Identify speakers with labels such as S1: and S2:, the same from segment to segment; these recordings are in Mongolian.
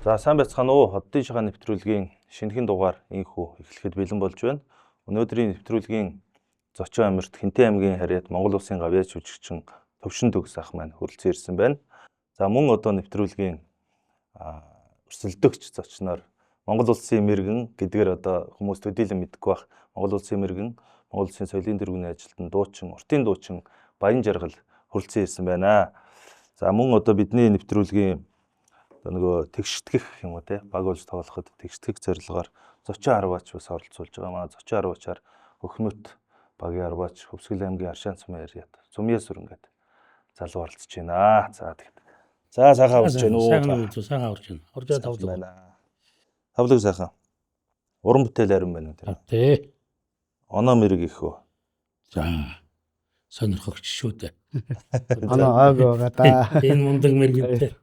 S1: За сайн байцгаана уу. Хотын шагаан нэвтрүүлгийн шинэхэн дугаар инхүү эхлэхэд бэлэн болж байна. Өнөөдрийн нэвтрүүлгийн зочин амьд Хинтээ аймгийн харьяат Монгол Улсын гавьяач жүжигчин Төвшин Төгс ах маань хүрэлцэн ирсэн байна. За мөн одоо нэвтрүүлгийн өрсөлдөгч зочноор Монгол Улсын мэргэн гэдгээр одоо хүмүүс төдийлөн мэдэхгүй байх. Монгол Улсын мэргэн, Монгол Улсын соёлын тэргүүний ажилтан дуучин, уртын дуучин Баян Жаргал хүрэлцэн ирсэн байна. За мөн одоо бидний нэвтрүүлгийн нөгөө тэгштгэх юм уу те баг болж тоглоход тэгштгэх зорилгоор зочин арваач бас оролцуулж байгаа. Манай зочин арваачаар Өхмөт багийн арваач Хөвсгөл аймгийн Аршаан цумын харьяат Цумьяа сүрэнгээд залуу оролцож байна. За тэгэхэд. За сайхан урж байна уу?
S2: Сайхан урж байна. Уржаа тавлаг
S1: байна. Тавлаг сайхан. Уран бүтээл арим байна үү?
S2: Тий.
S1: Оноо мэрэг их үү?
S2: За. Сонирхогч шүү дээ.
S3: Оноо ааг байгаа да.
S2: Энэ мундаг мэрэгтэй.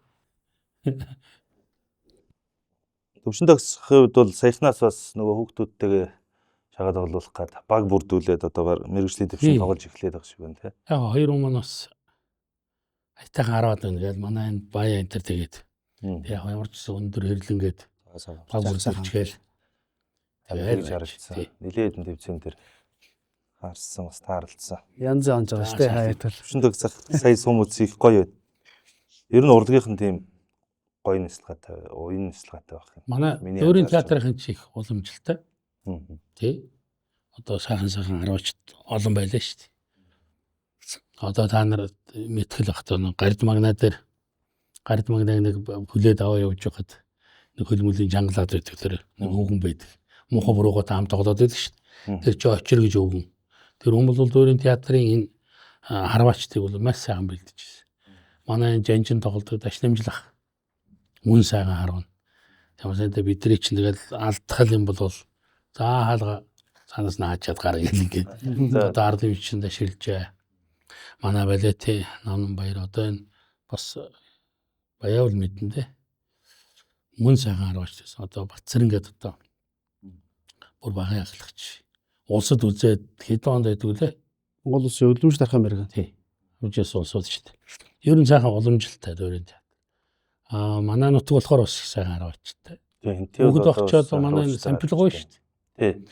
S1: Төвшин Төгсийн хувьд бол саяхнаас бас нөгөө хүүхдүүдтэйгээ шагаад тоглох гээд баг бүрдүүлээд одоо мэрэгжлийн төвшин тоглож эхлээд байгаа шиг байна тий.
S2: Яг хоёр хүмүүс бас айтайхан хараад байна гэж манай энэ Баяа энэ төр тэгээд яг ямар ч өндөр хэрлэнгээд баг бүрдүүлчихгээл
S1: тэгээд харагдсан. Нилээд энэ төвцөн дээр харсан бас тааралцсан.
S3: Янз онж байгаа шүү дээ хаяат.
S1: Төвшин Төгсөх сая сум үзэх гоё байна. Ер нь урлагийнхан тийм гоё нислгатай, уян нислгатай байх юм.
S2: Манай өөрийн театрын чих уламжлалтай. Тий. Одоо сайхан арваач олон байлаа шүү дээ. Одоо та нар мэтгэл багт гард магнаа дээр гард магнаа нэг хүлээд аваа явж байхад нэг хөлмөлийн жангалаад байдаг тэр нэг өвгөн байдаг. Муухай буруугаа таам тоглоод байдаг шүү дээ. Тэр чи очир гэж өвгөн. Тэр хүмүүс бол өөрийн театрын энэ харваачтыг бол маш сайхан бэлдэж байна. Манай энэ жанжин тоглодог Дашнамжлах мөн сайхан харвна. Ямарсантай бидний чинь тэгэл алдтал юм бол за хаалга цаанаас нь хаачаад гараа гэл ингээд. Одоо ардын чинь шилжээ. Манай балети Намнан Баяр одоо энэ бас баяа л мэдэн дээ. Мөн сайхан харваач гэсэн. Одоо Батцэр ингээд одоо бүр багын ахлагч. Улсад үзээд хэдэн онд байдаг лээ.
S3: Монгол Улсын өдөрмж дарахын мэргэн.
S2: Тий. Үжээс улсууд шүү дээ. Ер нь сайхан уламжлалтай өөрийн театр. Манай нутаг болохоор бас их сайхан харваачтай. Бүгд очиод манай сампилгоо шүү дээ.
S1: Тий.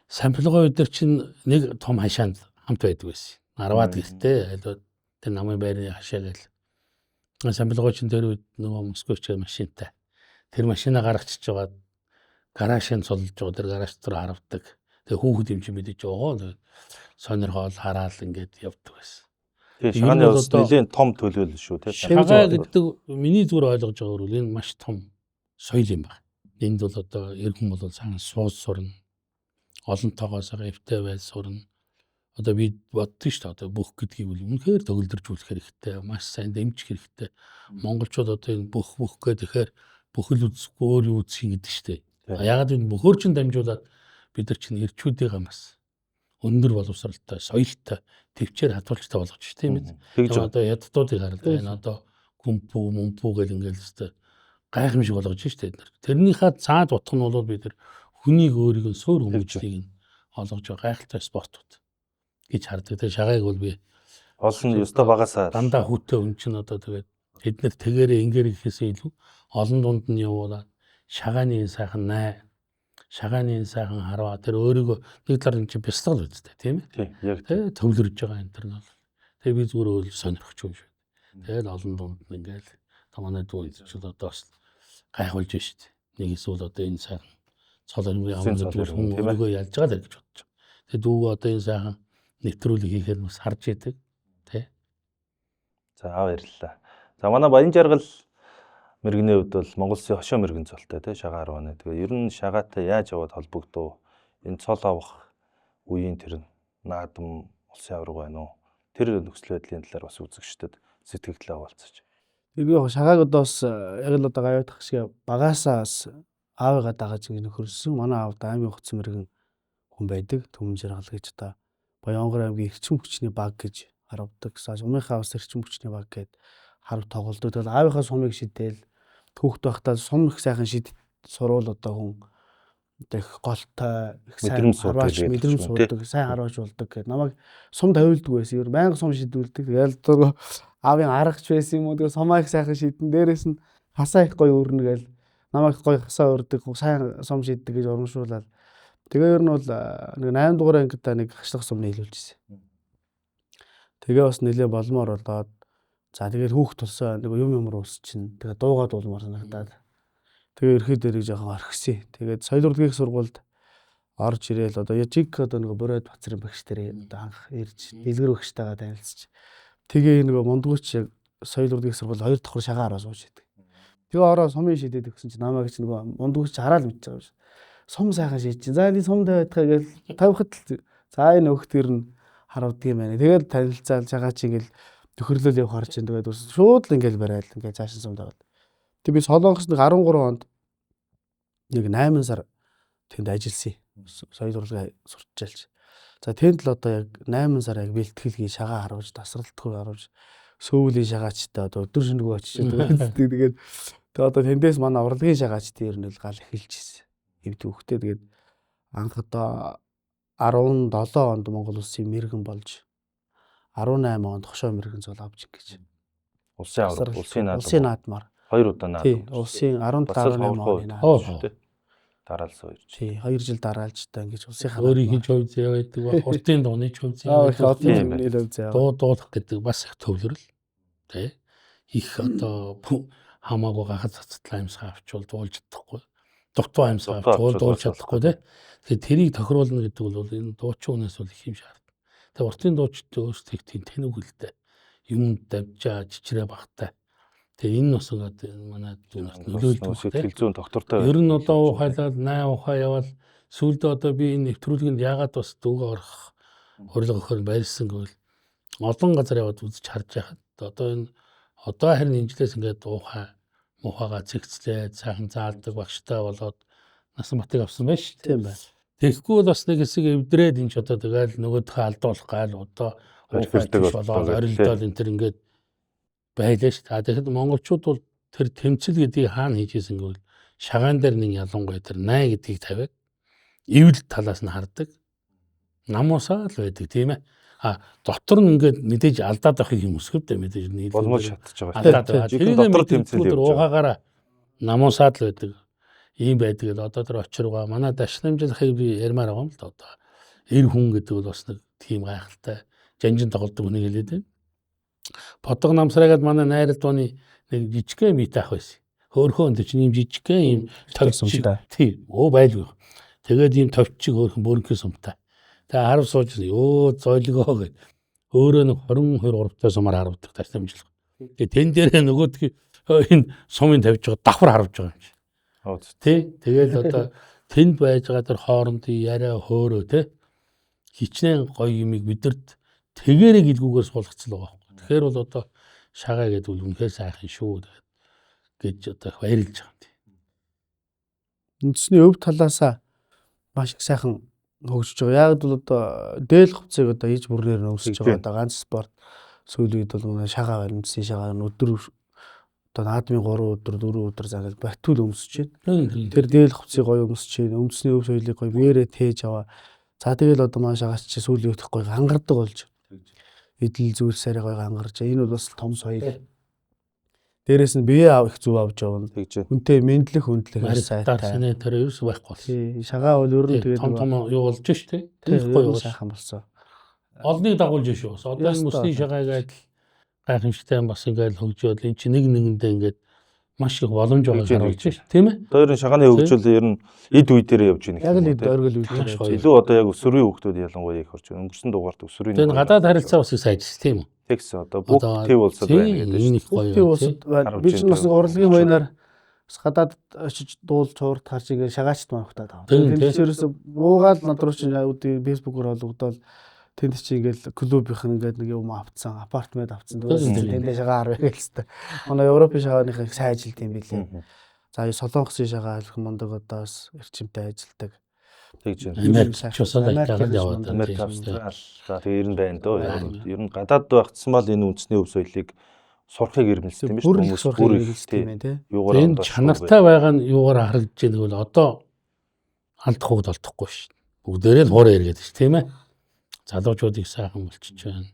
S2: Сампилгоо өдөр чинь нэг том хашаанд хамт байдаг байсан. 10-аад гэртээ тэр намын байрны хашаа гэл. Сампилгоо чинь тэр үед нөгөө Москвич машинтай. Тэр машинаа гаргачихж байгаа гаражын цолж байгаа тэр гараж дотор харавдаг. Тэгээ хүүхэд юм чи мэдэж байгаа. Сонирхол хараал ингээд явдаг байсан.
S1: Тэгээ шагааны бас нэлийн том төлөөлөл шүү тий.
S2: Шагаа гэдэг миний зүгээр ойлгож байгаа бол энэ маш том соёл юм байна. Энд бол одоо эргэн бол сайн сууз сурна. Олонтойгоос эвтэй байл сурна. Одоо би боддоо шүү дээ. Одоо бүх гэдгийг бол үнэхээр төгөлдржүүлэх хэрэгтэй. Маш сайн дэмжих хэрэгтэй. Монголчууд одоо энэ бүх гэхээр бүхэл үзэхгүй өөр үзэх гэдэг шүү дээ. Ягаад энэ бөхөр чин дамжуулаад бид нар чинь ирчүүдийн бас өндөр боловсралтай, соёлтой, төвчээр хатвалжтай болгож шүү тийм ээ. Одоо ядтуудыг хараад байна. Одоо гүмпүү, мумпүү гэл ингээл өстой гайхамшиг болгож шүү дээ. Тэрнийхээ цаад утга нь бол бид нар хүнийг өөрийг нь суур хүмүүжлийг нь олгож байгаа гайхалтай спортууд гэж хардаг. Тэгээ шагааг бол би
S1: олон ёстой багасаа
S2: дандаа хүүтэй өн чинь одоо тэгээд эднэр тэгээрээ ингээр гэхээсээ илүү олон дунд нь явуулаад шагааны сайхан най шагааны сайхан харваа тэр өөрийгөө нэг талаар энэ чинь бяцлал үстэй тийм ээ.
S1: Тий, яг
S2: тэгээ төвлөрж байгаа энэ төр нь бол. Тэгээ би зүгээр өөр сонирхож юм шүү. Тэгэл олон дунд нь ингээл таманаа дүү ч одоо бас гайхуулж байна шүү дээ. Нэг эсвэл одоо энэ сайхан цол өрмгийн амралт хүн өөрийгөө ялж байгаа л гэж бодож байгаа. Тэгээ дүү одоо энэ сайхан нэвтрүүлэг хийхээр бас харж идэг тий.
S1: За баярлалаа. За манай Баян Жаргал мэргэний хувьд бол Монгол Улсын хошоо мэргэн цолтой тий шагаа 10 аа. Тэгээ ер нь шагаатай яаж яваад холбогдов? Энэ цол авах үеийн тэр наадам улсын авраг байна уу? Тэр нөхцөл байдлын талаар бас үзэгчдэд сэтгэгдлээ хаваалцаж.
S3: Би шагааг одоо бас яг л одоо гавьяатах шиг багаасаа бас аавыгаа дагаж ингэ нөхөрсөн. Манай аав аймгийн хотсон мэргэн хүн байдаг. Төмөн Жаргал гэж одоо Баянгор аймгийн эрчим хүчний баг гэж харавдаг. Сумынхаа бас эрчим хүчний баг гэд харав тоглолдог. Тэгэл аавынхаа сумыг шидэл түүхт байхдаа сум их сайхан шид сурвал одоо хүн их голтой их сайн харваач мэдрэмж суудаг, сайн харваач болдог гэд намайг сум тавилдаг байсан. Ер байнга сум шидүүлдэг. Тэгэл дөрөв аавын аргач байсан юм уу? Тэгээ сумаа их сайхан шидэн. Дээрээс нь хасаа их гоё өрнө гээл намайг гоё хасаа өрдөг, сайн сум шийддэг гэж урамшуулаад. Тэгээ ер нь бол нэг 8 дугаар ангидаа нэг хашлах сум нийлүүлж ирсэн. Тэгээ бас нэлээ болмоор болоод за тэгээд хүүхд тулсаа нэг юм уус чинь тэгээ дуугаад болмоор санагдаад. Тэгээ ерхий дээрийг жоохон орхисон. Тэгээд соёл урлагийн сургуульд орж ирээл одоо жиг одоо нэг бороод бацрын багш дээрээ одоо анх ирж дэлгэр багштайгаа танилцж. Тэгээ нэг мундгууч соёл урлагийн сургууль 2 давхар шагаа хараа сууж идэг. Тэгээ ороо сумын шидэд өгсөн чинь намайг чинь нэг мундгууч хараад мэдчихэж байгаа юм шиг. Сум сайхан шийдэж чинь. За энэ сум тавиадхаа гэж тавихад за энэ өгтөр нь харавдаг юм байна. Тэгээд танилцаал шагаа чи ингээл төхөрлөл явах харж чинь тэгээд шууд л ингээл барайл ингээл цаашин сум таваад. Тэг би Солонгос нэг 13 онд нэг 8 сар тэнд ажилласан. Соёл урлагийн сурчаалж. За тэнд л одоо яг 8 сар яг бэлтгэлгийн шагаа харуулж, тасралтгүй харуулж, сүүлийн шагаачтай одоо өдөр шөнөгүй очиж тэгээд одоо тэндээс манай урлагийн шагаачтай ер нь л гал эхэлж ирсэн. Эвд хөхтэй тэгээд анх одоо 17 онд Монгол улсын мэргэн болж 18 онд хошоо мэргэн зол авч ингэж.
S1: Улсын
S3: наадмаар
S1: 2 удаа наадам.
S3: Тий, улсын 17-18 оны наадам.
S1: Дараалсан 2 жил.
S3: Тий, 2 жил дараалж та ингэж улсынхаа
S2: өөрийн хийж хувь заяа байдаг ба уртын дууны хувь заяа. Дуулах гэдэг бас их төвлөрөл. Тэ. Их одоо хамаагүй гахад цацтлаа юмсаа авчвал дуулж чадахгүй. Дутуу юмсаа авчвал дуулж чадахгүй тэ. Тэгэхээр тэрийг тохируулна гэдэг бол энэ дуучин хүнээс бол их юм шаардна. Тэгээ уртын дуучид өөрсдөө их тийм тэнэг үлдээ. Юм давжаа чичрээ багтай. Тэгээ энэ бас ингээд манай дүнэрт нөлөөлдөг
S1: сэтгэл зүйн доктортой.
S2: Ер нь одоо ухаалаад 8 ухаа явал сүүлдээ одоо би энэ нэвтрүүлгэнд яагаад бас дүүгээ орох урилга өгөхөр байрсан гэвэл олон газар яваад үзэж харж байхад одоо харин инжлээс ингээд ухаага зэгцлээд сайхан заалдаг багштай болоод насан батыг авсан байж шүү дээ.
S3: Тийм байна.
S2: Тэгэхгүй бол бас нэг хэсэг эвдрээд энэ ч одоо тэгэл нөгөөдхөө алдуулах гал одоо болоод орилдол энэ төр ингээд байлаа шүү дээ. Тэгэхэд монголчууд бол тэр тэмцэл гэдгийг хаана хийжсэн гэвэл шагаан дээр нэг ялангуяа тэр 8 гэдгийг тавиад эвэл талаас нь хардаг. Намуусаа л байдаг тийм ээ. Дотор нь ингээд мэдээж алдаад авахыг юм өсгөвдөө мэдээж нийлээд
S1: болмож шатж байгаа.
S2: Тэр дотор тэмцэл уугаагаараа намуусаад л байдаг. Ийм байдаг л одоо тэр очиргаа манай дашнамжлахыг би ярмаар байгаа юм л да одоо. Эр хүн гэдэг бол бас нэг тийм гайхалтай жанжин тоглодог хүнийг хэлээд байна. Подго намсраагаад манай найрал дууны нэг жижигхэн мит ах байсан. Хөөхөн энэ чинь ийм жижигхэн ийм товчтой. Тийм. Байлгүй. Тэгээд ийм товчиг хөөхөн бөөрнхөө сумтай. Тэгээ харав сууж ёо зойлгоо гэж. Өөрөө нэг 22 3-тай сумаар харавдаг дашнамжлах. Тэгээ тэн дээрээ нөгөөдгөө энэ сумын тавьж байгаа давхар харавж байгаа юм чи. Тий. Тэгэл одоо тэнд байж байгаа тэр хоорондын яриа хөөрөө тий. Хичнээн гоё юмыг бидэрт тэгээрээ гэлгүүгээр суулгацсан байгаа байхгүй. Тэгэхээр бол одоо шагаа гэдэг үл үнэхээр сайхан шүү гэж одоо баярлж байгаа юм тий.
S3: Үндэсний өв талаасаа маш их сайхан хөгжиж байгаа. Яг л одоо дээл хувцсыг одоо хийж бүрнээр нөөсөж байгаа. Одоо ганц спорт сүүлийн үед бол шагаа баримтсан шагаа өдөр одоо наадмын 3 өдөр 4 өдөр загал батул өмсөж байна. Тэр дээл хувцсыг гоё өмсөж байна. Үндэсний өв соёлыг гоё бээрээ тээж аваа. За тэгэл одоо маань шагаач чи сүүлийн үед гоё ангардаг болж. Эдэл зүйлсээр гоё ангарч. Энэ бол бас том соёл. Дээрээс нь бие их зүв авч явна. Хүнтэй мэдлэх сайтай.
S2: Тэр ерөөс байхгүй болсон.
S3: Шагаа бол ер нь тэгээд
S2: том юу болж ш тэ. Тэгэхгүй
S3: сайхан болсон.
S2: Олныг дагуулж шүү. Одоо энэ мөсний шагаагаад гайхамшигтай бас ингээл хөгжөөд эн чинь нэг нэгэндээ ингээд маш их боломж байгааг харуулж ш. Тийм ээ.
S1: Одоо ер нь шагааны хөгжил ер нь эд үе дээр явж байна.
S3: Яг л эд оргил үе дээр.
S1: Илүү одоо яг өсвөрийн хүүхдүүд ялангуяа их орж байна. Өнгөрсөн дугаарт өсвөрийн.
S2: Тэгээд гадаад харилцаа бас их сайжирч тийм үү.
S1: Тэгс одоо бүх төв улсад байна гэдэг
S3: шүү. Би ч бас урлагийн баянаар гадаад очиж дуулж хуурд харж ингээд шагаачт манахтаад аваа. Тэндээс буугаал над руу чинь фэйсбүүкээр холбогдоод тэнд чи ингээд клубийнх нь ингээд нэг юм авцсан, апартмент авцсан. Тэндээ шагаа 10 гэлстэй. Манай Европын шагааных их сайн ажилт юм билээ. За Солонгосын шагаа айлх мундаг одоос эрчимтэй ажилдаг.
S1: Тэгж
S2: Америк чусаад ажиллаад яваад
S1: Америк австрал тэр нь байна дөө. Ер нь гадаад багтсан бол энэ үндэсний өв соёлыг сурахыг ирмэлсэн юм биш үү?
S3: Хүмүүс бүр ирмэлсэн тийм
S2: ээ. Энэ чанартай байгаа нь юугаар харагдаж байгааг бол одоо алдах хөвд олдохгүй шүү. Бүгдээрээ л хуурай иргээд шүү, тийм ээ. Залуучуудыг сайхан болчих байна.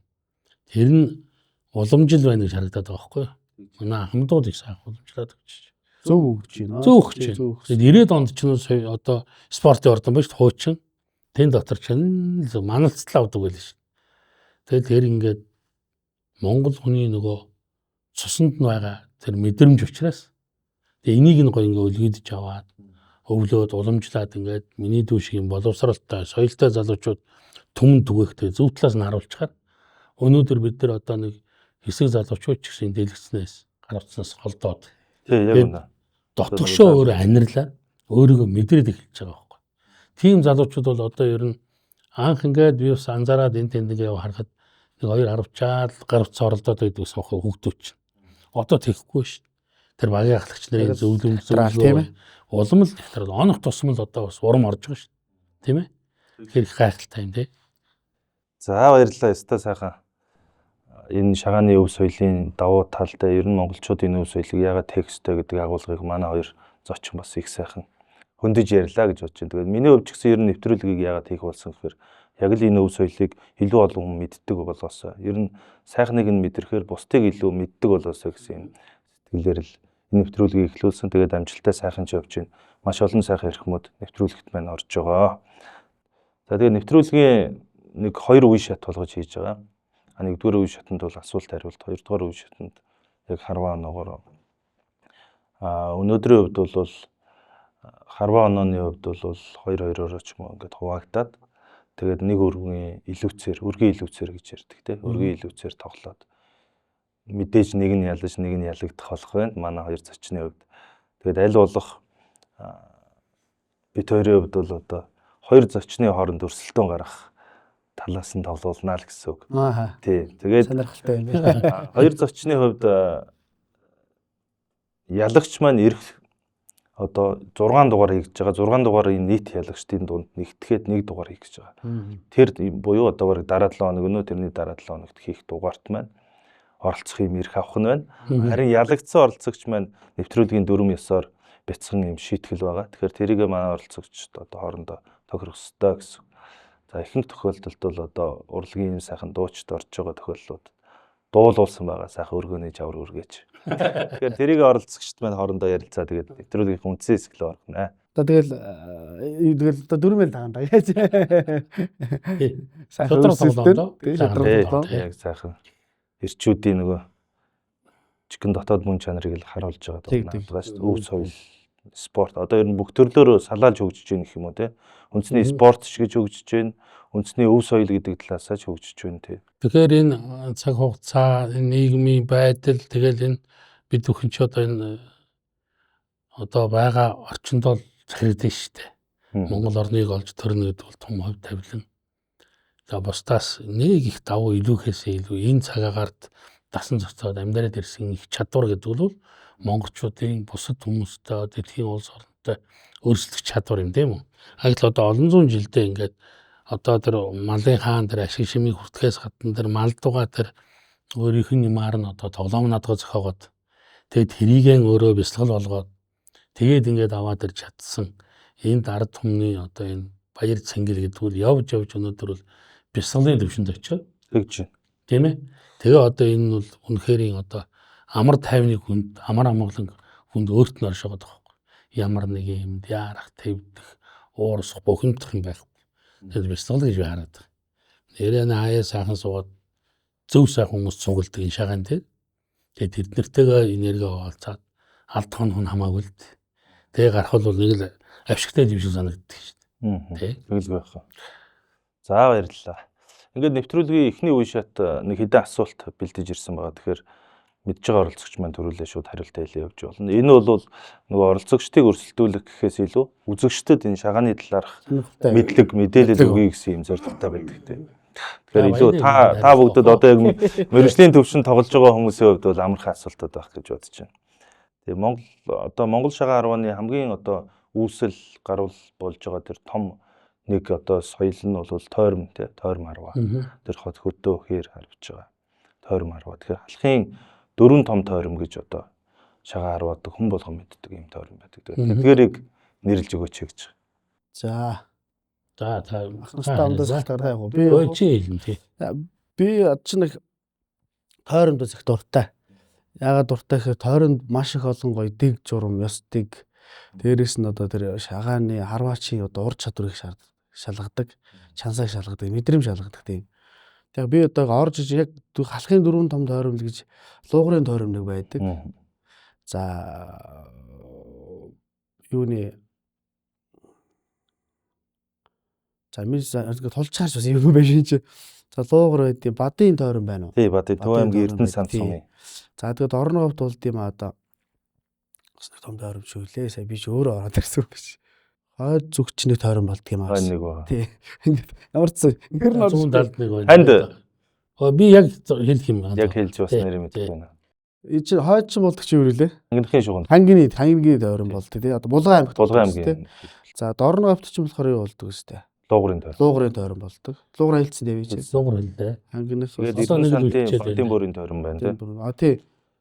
S2: Тэр нь уламжил байна гэж харагдаад байгаа байхгүй юу? Манай хамдууд их сайхан уламжлаад өгч.
S3: зөв өгч байна.
S2: Зөв өгч байна. Тэгээд 90-ад онд ч нөө одоо спортын ордон ба шүү хуучин. Тэн дотор ч маналцлаа авдаг байл шүү. Тэгээд тэр ингээд Монгол хүний нөгөө цуснд нь байгаа тэр мэдрэмж учраас тэгээд энийг нь гоё ингээд өлгөдөж аваад өвлөөд уламжлаад ингээд миний дүү шиг юм боловсралтай соёлтой залуучууд түмэн түгээхтэй зөв талаас нь харуулчихаар өнөөдөр бид нар одоо нэг хэсэг залуучууд ч гэсэн дэлгэцнээс гарцнаас холдоод
S1: Тий, яг үнэ.
S2: дотгошоо өөрөө анерлаа өөрийгөө мэдрээд эхэлж байгаа байхгүй. Тийм залуучууд бол одоо ер нь анх ингээд би бас анзаараад энэ тэнд ингээ харахад нэг 2 10 гаруйц оролдоод байдаг гэсэн хүүхдүүд чинь. Одоо тэхгүй шүү. Тэр багийн ахлагч нарын зөвлөмж улам л тэр онох тусмал одоо бас урам орж байгаа шүү. Тийм ээ? Тэгэхээр их гайхалтай юм тий.
S1: За баярлалаа. Өстой сайхан. Энэ шагааны өв соёлын давуу талтай ер нь монголчуудын өв соёлыг яагаад тексттэй гэдэг агуулгыг манай хоёр зочин бас их сайхан хөндөж ярьлаа гэж бодож байна. Тэгээд миний хувьд ч гэсэн ер нь нэвтрүүлгийг яагаад хийх болсон гэхээр яг л энэ өв соёлыг илүү олон хүн мэддэг болоосоо ер нь сайхныг нь мэдрэхээр бусдыг илүү мэддэг болоосоо гэсэн сэтгэлээр л энэ нэвтрүүлгийг эхлүүлсэн. Тэгээд амжилттай сайхан ч явж байна. Маш олон сайхан эрхмүүд нэвтрүүлэгт маань орж байгаа. За тэгээд нэвтрүүлгийн нэг 2 үе шат болгож хийж байгаа. Нэгдүгээр үе шатанд бол асуулт хариулт, хоёрдугаар үе шатанд яг харваа оноогоор. Өнөөдрийн хувьд бол харваа онооны хувьд бол 2-2-ороо ч юм уу ингээд хуваагдаад тэгээд нэг өргөн илүүцээр гэж ярьдаг тийм. Өргөн илүүцээр тоглоод мэдээж нэг нь ялаж нэг нь ялагдах болох байна. Манай хоёр зочны хувьд. Тэгээд аль болох бид хоёрын хувьд бол одоо хоёр зочны хооронд өрсөлдөөн гарах талаас нь тоглоулнаа л гэсэн үг.
S3: Аа.
S1: Тий. Тэгээд
S3: сонирхолтой юм байна.
S1: хоёр зочны хувьд ялагч маань ирэх одоо 6 дугаар хийж байгаа. 6 дугаарын нийт ялагчдын дунд нэгтгэхэд 1 дугаар хийж байгаа. Тэр буюу одоо бараг дараа 7 хоног өнөө тэрний дараа 7 хоногт хийх дугаарт маань оролцох юм ирэх авах нь байна. Харин ялагдсан оролцогч маань нэвтрүүлгийн дүрм ёсоор бяцхан юм шийтгэл байгаа. Тэгэхээр тэрийг манай оролцогчдод одоо хоорондоо тохирох ёстой гэсэн. За ихэнх тохиолдолд бол одоо урлагийн юм сайхан дуучид орж байгаа тохиолдлууд дуулуулсан байгаа сайхан өргөний жавар үргэж. Тэгэхээр тэрийг оролцогчд маань хоорондоо ярилцаа тэгээд нэвтрүүлгийн үндсэн хэсгэлөө орхно.
S3: Тэгэл одоо дөрмөл тагаанда яаж. Сайхан
S2: тоглоомдоо.
S1: Яг сайхан эрчүүдийн нөгөө жигэн дотоод мөн чанарыг л харуулж байгаа байгаа шүү дээ. Өв соёл, спорт одоо ер нь бүх төрлөөр салаалж хөгжиж байна гэх юм уу те. Үндэсний спорт ч гэж хөгжиж байна. Үндэсний өв соёл гэдэг талаасаа ч хөгжиж байна те.
S2: Тэгэхээр энэ цаг хугацаа, нийгмийн байдал тэгэл энэ бид бүхэн ч одоо энэ одоо байгаа орчинд бол хэрэгтэй шүү дээ. Монгол орныг олж төрнө гэдэг бол том хувь тавилан. За бусдаас нэг их давуу илүүхээсээ илүү энэ цагаагард дасан зохицоод амьдраад ирсэн их чадвар гэдэг бол монголчуудын бусад хүмүүстэй дэлхийн улс орнтой өөрсдөх чадвар юм тийм үү. Агт одоо олон зуун жилдээ ингээд одоо тэр малын хаан тэр ашиг шимийг хүртгэхээс гадна тэр малдугаа тэр өөрийнх нь юмар нь одоо тоглоом надгаа зохиогоод тэгээд тэрийгэн өөрөө бясалгал болгоод тэгээд ингээд аваад ирж чадсан энд ард түмний одоо энэ баяр цэнгэл гэдэг нь явж өнөөдөр бол бясалгалын төвшөнд очиод
S1: тэгж байна.
S2: Тийм ээ. Тэгээ одоо энэ нь бол үнэхээр одоо амар тайвны хүнд амар амгалан хүнд өөрт нь оршоод байгаа байхгүй. Ямар нэг юмд яарах, твдэх, уурсах, бухимдах юм байхгүй. Тэгээд бясалгал гэж хараад байгаа. Нэрээ хаяа сайхан суугаад зөв сайхан хүмүүс цугладаг энэ шагаан дээр. Тэгээд тэднэртэйгээ энерги хуваалцаад алдах нь хамаагүй л. Тэгээ гарах бол нэг л авшигтай юм шиг санагддаг шүү дээ.
S1: Тэгэл байх. За баярлалаа. Ингээд нэвтрүүлгийн эхний үе шат нэг хэдэн асуулт бэлдэж ирсэн байгаа. Тэгэхээр мэдж байгаа оролцогч маань төрүүлээ шууд хариултаа хэлээ явж болно. Энэ бол нөгөө оролцогчдыг өрсөлдүүлэх гэхээс илүү үзэгчдэд энэ шагааны талаарх мэдлэг, мэдээлэл өгье гэсэн юм зорилготой байдаг тийм. Тэгэхээр илүү та бүгдд одоо яг мэргэжлийн төвшөнд тоглож байгаа хүмүүсийн хувьд бол амархан асуултууд байх гэж бодож байна. Тэгээ Монгол шагаан арваны хамгийн одоо үүсэл гарвал болж байгаа тэр том нэг одоо соёл нь бол тойром тий, тойром арва. Тэр хот хөдөө хээр харвж байгаа. Тойром арва. Тэгэхээр алхын 4 том тойром гэж одоо шагаан арваадаг хүн болгон мэддэг юм тойром байдаг. Тэдгээрийг нэрлж өгөөч гэж.
S3: За
S2: та
S3: хамтдаа салтаар яг
S2: би хэлнэ тий.
S3: Би од ч нэг тойромд их дуртай. ягаад дуртай гэхээр тойронд маш их олон гоё дэг журам, ёс дэг. Дээрээс нь одоо тэр шагааны харваачийн одоо ур чадварыг шалгадаг, чансааг шалгадаг, мэдрэмж шалгадаг тийм. Тэгээ би одоо орж иж яг халахын дөрвөн том тойромл гэж луугарын тойромног байдаг. За юуны за мис тулчаарч бас юм биш чи. За луугар байдیں۔ Бадын тойрон байна уу?
S1: Тий, Бадын Төв аймгийн Эрдэнэ сан сумын.
S3: За тэгээд орон говьд бол тийм одоо том тойрон шүүлээ. Сая би ч өөрөө ороод ирсэн биш. Хойд зүгчний тойрон болдг юм аа.
S1: Нэг ба.
S3: Тий. Ингээд ямар ч нэр нь
S2: 171 байна.
S1: Ханд
S2: би яг хэлэх юм байна.
S1: яг хэлж бас нэр мэдгүй байна.
S3: Чи хойд ч болдог чи юу лээ?
S1: Ангийнхын шуганд.
S3: Хангийн тойрон болдог тий. Одоо Булган аймагт.
S1: Булган аймгийн.
S3: За Дорн говьд ч болохоор юу болдог өстэй?
S1: Луугарын тойрон.
S3: Луугарын тойрон болдог. Луугар хэлсэн дээ би чи.
S2: Луугар хэлээ.
S3: Хангинаас
S1: Тэгээд Эрдэнэ сантын Бадын бүрийн тойрон байна тий.
S3: А тий.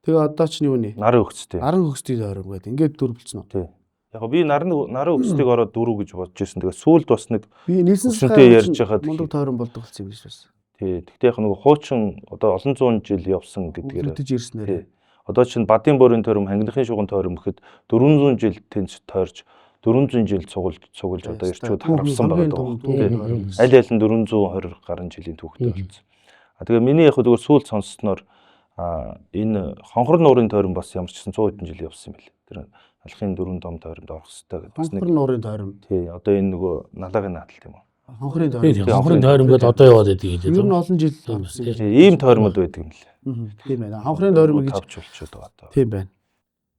S3: Тэгээ одоо ч юуны?
S1: Нарын өгцтэй.
S3: Наран хөгсдийн тойрон гэдэг. Ингээд дүр болцсон уу?
S1: Тий. Яг би нарын өгцдгийг ороод дөрөв гэж бодож ирсэн. Тэгээд сүүлд бас нэг
S3: би нийлсэн
S1: өчнөдөө ярьж хахад
S3: мундаг тойрон болдог болсон юм биш бас.
S1: Тий. Тэгтээ яг нэг хуучин одоо олон зуун жил явсан гэдгээр.
S3: Хөдөж ирснээр.
S1: Одоо чинь Бадын бүрийн тойрон, Хангийнхын шуган тойрон гэхэд 400 жил тэнц тойрч 400 жил цугулж одоо ирчүүд харавсан байгаа. Аль аль нь 420 гаруй жилийн түүхтэй болсон. Тэгээ миний яг зүгээр сүүл сонссноор энэ хонхор нуурын тойрон бас ямар ч гэсэн 100 хэдэн жил явсан юм билээ. Тэр алхын дөрвөн том тойронд орох хэрэгтэй гэдэг.
S3: Хонхор нуурын тойрон.
S1: Тий, одоо энэ нөгөө налагын наадал тийм үү?
S3: Хонхорын тойрон.
S2: Хонхорын тойрон гэдэг одоо яваад байдаг юм
S3: лээ. Ер нь олон жил болсон.
S1: Ийм тойрмод байдаг юм лээ.
S3: Тийм байна. Хонхорын тойрон гэж
S1: тавч болчиход байгаа даа.
S3: Тийм байна.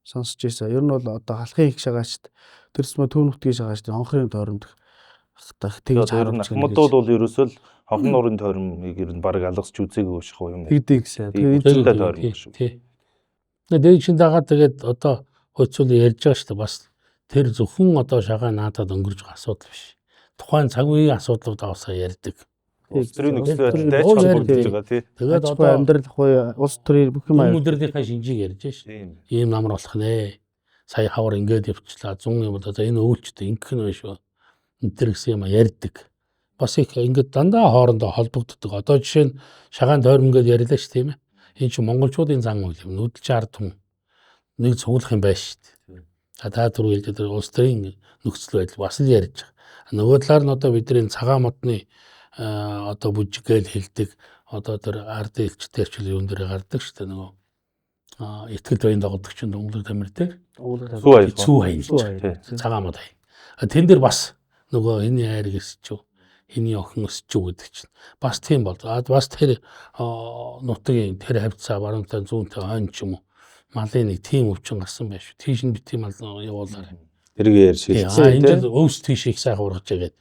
S3: Сонсож ийсэн. Ер нь бол одоо халахын их шагаагчд тэрсмэ төв нутгийн шагаагчд хонхорын тойронд тэгж
S1: харагдаж байна. Модууд бол ерөөсөө л хонхор нуурын тойромыг ер нь баг алгасч үзээгүй ших юм байна.
S3: Тэгдэг гэсэн.
S1: Тэгээд энэ зүйтэй тойрон шүү.
S2: Тий. Тэгээд чин дагаад тэгээд одоо хөөцөл ярьж байгаа шүү дээ. Бас тэр зөвхөн одоо шагаа наадад өнгөрж байгаа асуудал биш. Тухайн цаг үеийн асуудлууд авсаа ярьдаг.
S1: Улс төрийн нөхцөл байдалтай ч холбогдож байгаа тий.
S3: Тэгээд одоо амьдрал ахгүй улс төрийн бүх юм
S2: өдрийнхээ шинжийг ярьж шүү. Ийм намар болох нэ. Сая хавар ингээд явчлаа. 100 юм одоо энэ өвөлчтэй ингэх нь биш үү. Энтэр гэсэн юм ярьдаг. Бас их ингээд дандаа хоорондоо холбогддог. Одоо жишээ нь шагаан тойрон ингээд ярьлаа шүү тийм ээ. Энэ чинь монголчуудын зан үйл юм. Нүдэлж ард хүн нэг цуглах юм байна шүү дээ. Та түр хэлдэг улс төрийн нөхцөл байдал бас л ярьж байгаа. Нөгөө талаар нь одоо бидний цагаан модны одоо бүжигээл хэлдэг. Одоо тэр ард элчтэй ч юм дээр гардаг шүү дээ нөгөө. Итгэл баян дагдаг чинь Монголын тамир дээр. Цүү хаяж. Цагаан мод хаяж. Тэн дээр бас нөгөө энэ хайр гэсч юу. Хиний охин өсч үү гэдэг чинь бас тийм бол. Бас тэр нутгийн тэр хавцаа баруунтай зүүнтэй хойно ч юм уу. Малын нэг тийм өвчин гарсан байх шүү. Тийш нь би тийм мал явуулаарай.
S1: Тэргээр шилжсэн.
S2: Энд өвс тийш их сайхан ургаж игээд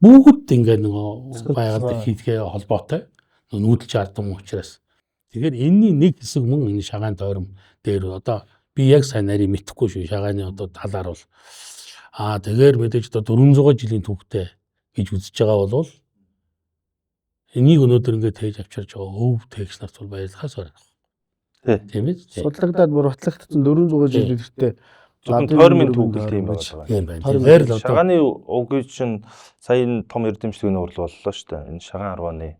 S2: бүгд ингээд нөгөө байгаад хийдгээ холбоотой. Нүүдэлж ардсан учраас. Тэгэхээр энэний нэг хэсэг мөн энэ шагаан тойрон дээр одоо би яг сайн нарийн мэдэхгүй шүү. Шагааны одоо талаар бол тэгэхээр мэдээж одоо 400 жилийн түүхтэй гэж үзэж байгаа бол энийг өнөөдөр ингээд тээж авчирч байгаа өв тэгш нарт бол баярлахаас байна. Тийм ээ.
S3: Судлагдаад бүр батлагдсан 400 жил ихтэй
S1: тойрмын түүхэл тийм байна.
S2: Тэгэхээр л одоо
S1: шагааны уг чинь сая энэ том эрдэмчлэгийн урал боллоо шүү дээ. Энэ шагаан арваны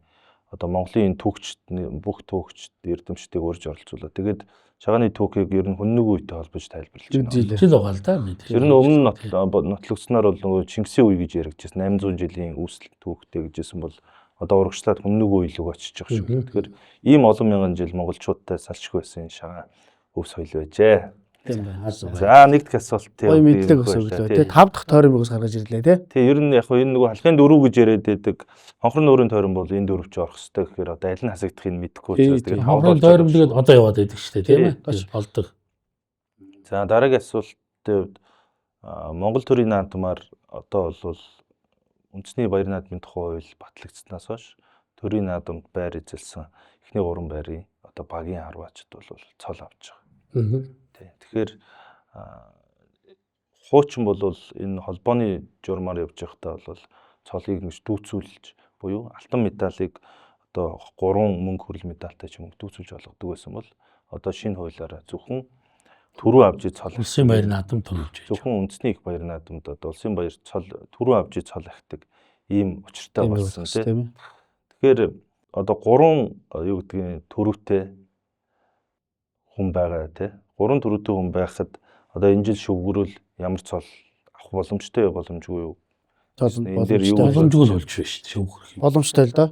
S1: одоо Монголын түүхчд бүх түүхчд эрдэмчдийг урьж оролцуулаад тэгээд шагааны түүхийг ер нь хүннэг үйтэй холбож тайлбарлаж байна.
S2: жил байгаа л да.
S1: Ер нь өмнө нотлогдсноор бол нөгөө Чингисийн үе гэж яригдчихсэн 800 жилийн үүсэл түүхтэй гэжсэн бол одоо урагшлаад хүннэг үе лүг очиж байгаа шүү. Тэгэхээр ийм олон мянган жил монголчуудтай салшгүй байсан шагаан өв соёл байжээ.
S3: Тийм байна.
S1: За нэгд асуулт тийм.
S3: Гоё мэдлэг өсөглөө тий. 5 дахь тойрон бигс гаргаж ирлээ тий.
S1: Тий ер нь яг энэ нөгөө халахын дөрөв гэж яриад байдаг. Хонхор нуурын тойрон бол энэ дөрөвч орох хэрэгтэй гэхээр одоо аль нь хасагдахыг мэдэхгүй учраас тэгээд
S2: хонхор тойрон тэгээд одоо яваад байдаг шүү дээ тийм ээ. Болдог.
S1: За дараагийн асуултын хувьд Монгол төрийн наадмаар одоо бол үндэсний баяр наадмын тухай хууль батлагдсанаас хойш төрийн наадамд байр эзэлсэн эхний 3 байрын одоо багийн харваачд бол цол авч байгаа. Тэгэхээр хуучин бол энэ холбооны журмаар явж байхдаа бол цолыг нэг дүүцүүлж буюу алтан медалыг одоо 3 мөнгө хүрэл медальтай ч юм уу дүүцүүлж болгодог байсан бол одоо шинэ хуулиараа зөвхөн түрүү авж цол
S2: улсын баяр наадам төрүүлж
S1: зөвхөн үндэсний их баяр наадамд одоо улсын баяр цол түрүү авж цол ахдаг ийм учиртай болсон тийм. Тэгэхээр одоо 3 юу гэдгийг төрөвтэй хүн байгаа тий. 3-4 хүн байхад одоо энэ жил шүгрүүл ямар цол авах боломжтой боломжгүй юу? Энэ дээр юу
S2: боломжгүй л болж байна шүү дээ. Шүүх.
S3: Боломжтой л доо.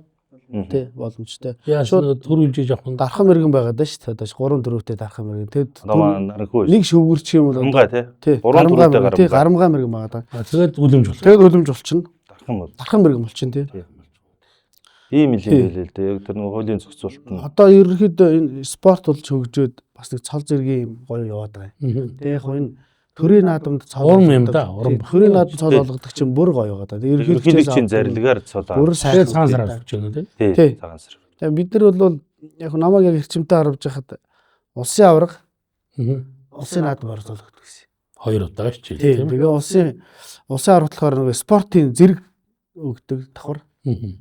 S3: Тий, боломжтой.
S2: Яасан төрүүлж явах нь
S3: Дархан мэрэгэн байгаад байна шүү дээ. Одоо 3-4-тэй дархан мэрэгэн. Тэгэд
S1: наранхгүй.
S3: нэг шөвгөрч юм бол
S1: Гарамгай тий.
S3: 3-4-тэй тий, гарамгай мэрэгэн байгаа даа.
S2: тэгээд үлэмж бол.
S3: Тэгээд үлэмж болчихно.
S1: Дархан бол.
S3: Дархан мэрэгэн болчихно тий.
S1: Ийм л юм хэлээ л дээ. Яг тэр нэг хуулийн зохицуулт нь.
S3: Одоо ерөнхийдөө энэ спорт болж хөгжөөд бас нэг цол зэргийн гоё яваад байгаа юм. Тэгээ яг энэ төрийн наадамд цол
S2: урам юм да. Урам.
S3: Төрийн наадамд цол болгодог чинь бүр гоё байгаа да.
S1: Ерөнхийдөө чинь зарилгаар цол
S3: бүр
S2: Тэгээд
S3: сайн
S2: цаан сараар өгч байна тий.
S1: тий. Цагаан сар.
S3: Тэгээ бид нар бол яг намайг яг эрчимтэй харуулж байхад улсын авраг улсын наадам оролцуулдаг гэсэн.
S2: 2 удаа шүү дээ.
S3: Тийм. Тэгээ улсын авраг болохоор нэг спортын зэрэг өгдөг давхар.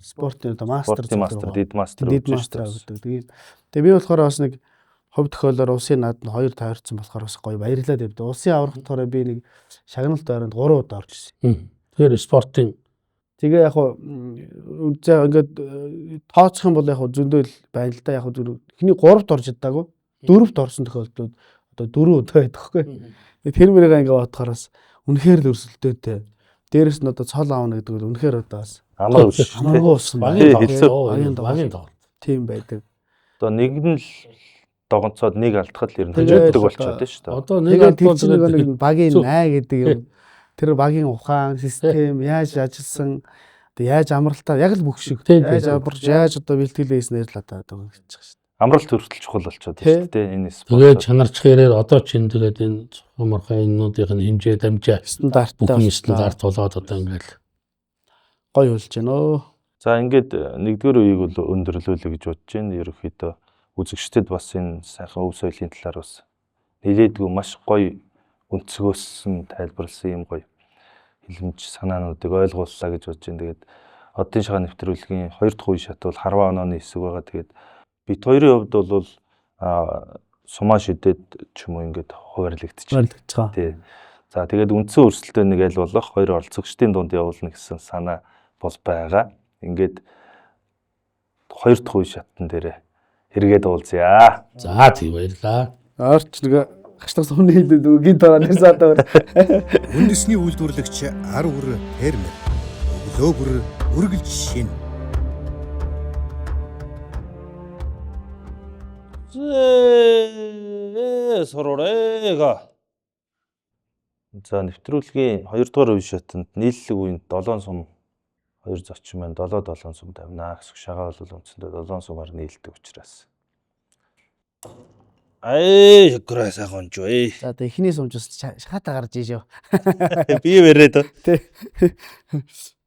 S3: Спортын одоо мастер
S1: дид мастер
S3: өгдөг. Тэгээ би болохоор бас нэг хувь тохиолоор улсын наадамд 2 тойрцсон болохоор бас гоё баярлалаа гэдэг. Улсын аврагт болохоор би нэг шагналт байранд 3 удаа орж ирсэн.
S2: Тэгэхээр спортын
S3: тэгээ яг заа ингээд тооцох юм бол яг зөндөө л байна л да. Яг эхний 3-т орж чадаагүй. 4-т орсон тохиолдолд одоо 4 удаа байдаг хгүй. Тэр мөрөөгөө ингээд бодохоор бас үнэхээр л өрсөлдөөтэй. Дээрэс нь одоо цол аавна гэдэг нь үнэхээр одоо бас
S1: амаргүй
S3: усан
S2: багийн тоглолт.
S3: Тийм байдаг.
S1: Одоо нэг нь л догонцоод нэг алдахад л ер нь хожигддаг болчиход шүү дээ.
S2: Одоо нэг
S3: нэг багийн 8 гэдэг юм. Тэр багийн ухаан систем яаж ажилласан, яаж амралтаа яг л бүх шиг яаж амарч яаж одоо бэлтгэлээснээр л одоо гэж байгаа шүү дээ.
S1: Амралт хүртэл чухал болчиход шүү дээ. Энэ спорт.
S2: Тэгээд чанарчхээрээ одоо чинь тэгээд энэ цохиморхон эннүүдийн хэмжээ дамжаа
S3: стандарттай
S2: стандарт болоод одоо ингээл
S3: гоё болж байна өө.
S1: За ингээд нэгдүгээр үеийг бол өндөрлүүлэх гэж бодож байна. Ерөнхийдөө үзэгчдэд бас энэ сайхан өв соёлын талаар бас нэлээдгүй маш гоё өнцгөөсөн тайлбарласан юм гоё хэлэмж санаануудыг ойлгууллаа гэж бодож байна. Тэгээд оддын шагаан нэвтрүүлгийн 2 дахь үе шат бол харваа онооны хэсэг байгаа. Тэгээд бид хоёрын хувьд бол сумаа шидэд ч юм уу ингээд хуваарлагдчихсан. Тий. За тэгээд үндсэн өрсөлдөөн нэг аль болох 2 оролцогчдын дунд явуулна гэсэн санаа бол байгаа. Ингээд 2 дахь үе шатн дээр хэрэгэд уулзъя.
S2: За тийм баярлаа.
S3: Орч нэг хаштай сумны хэлээд үгийн тараа нэрсаатаа.
S4: Үндэсний үйлдвэрлэгч ар үр фермер өглөө бүр үргэлж шин.
S1: Сорорэга. За нэвтрүүлгийн 2 дугаар үе шатанд нийллэг үеинд 7 сум 2 зочин маань 7 сум тавина гэсэн шагаа бол үндсэндээ 7 сумаар нийлдэг учраас. Гүрээ сайхан ч вэ.
S3: За одоо эхний сумжус шатаа гарч ийшөө.
S1: Би яриад.
S3: Тэ.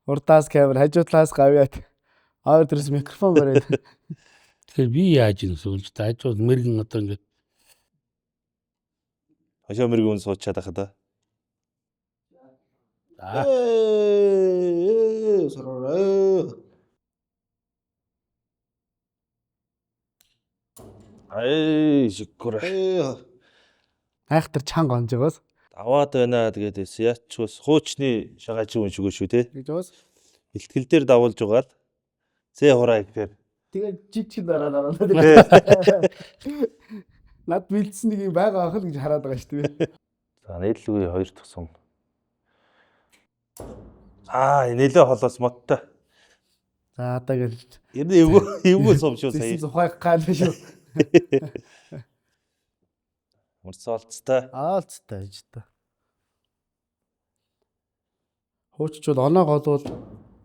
S3: Урдаас камер хажуудлаас гавьяат. Аа тэрс микрофон бариад.
S2: Тэгэхээр би яаж юм сүүлж таажууд мэрэгэн одоо ингээд
S1: хашаа мэрэгэн суучаад байхад да. Сороо. Шикүрэ.
S3: Айхтар чанга онж байгаас.
S1: Аваад байна. Тэгээд яач бас хуучны шагаачиг хүн шүгөө шүү те.
S3: Гэж байгаас.
S1: Бэлтгэл дээр давуулж байгаа л зээ хураа гэхээр
S3: Тэгээд жижиг дараа. Над бэлдсэн нэг юм байгаа ах л гэж хараад байгаа шүү дээ.
S1: За нийтлгүй 2 дахь сум. Нэлээ холоос моттой.
S3: За одоо гэл.
S1: Ер нь эвгүй сум шүү сая.
S3: Зухайх гал шүү.
S1: Мөрцөөлцтэй.
S3: Аалцтай гэж та. Хууччул оноо голвол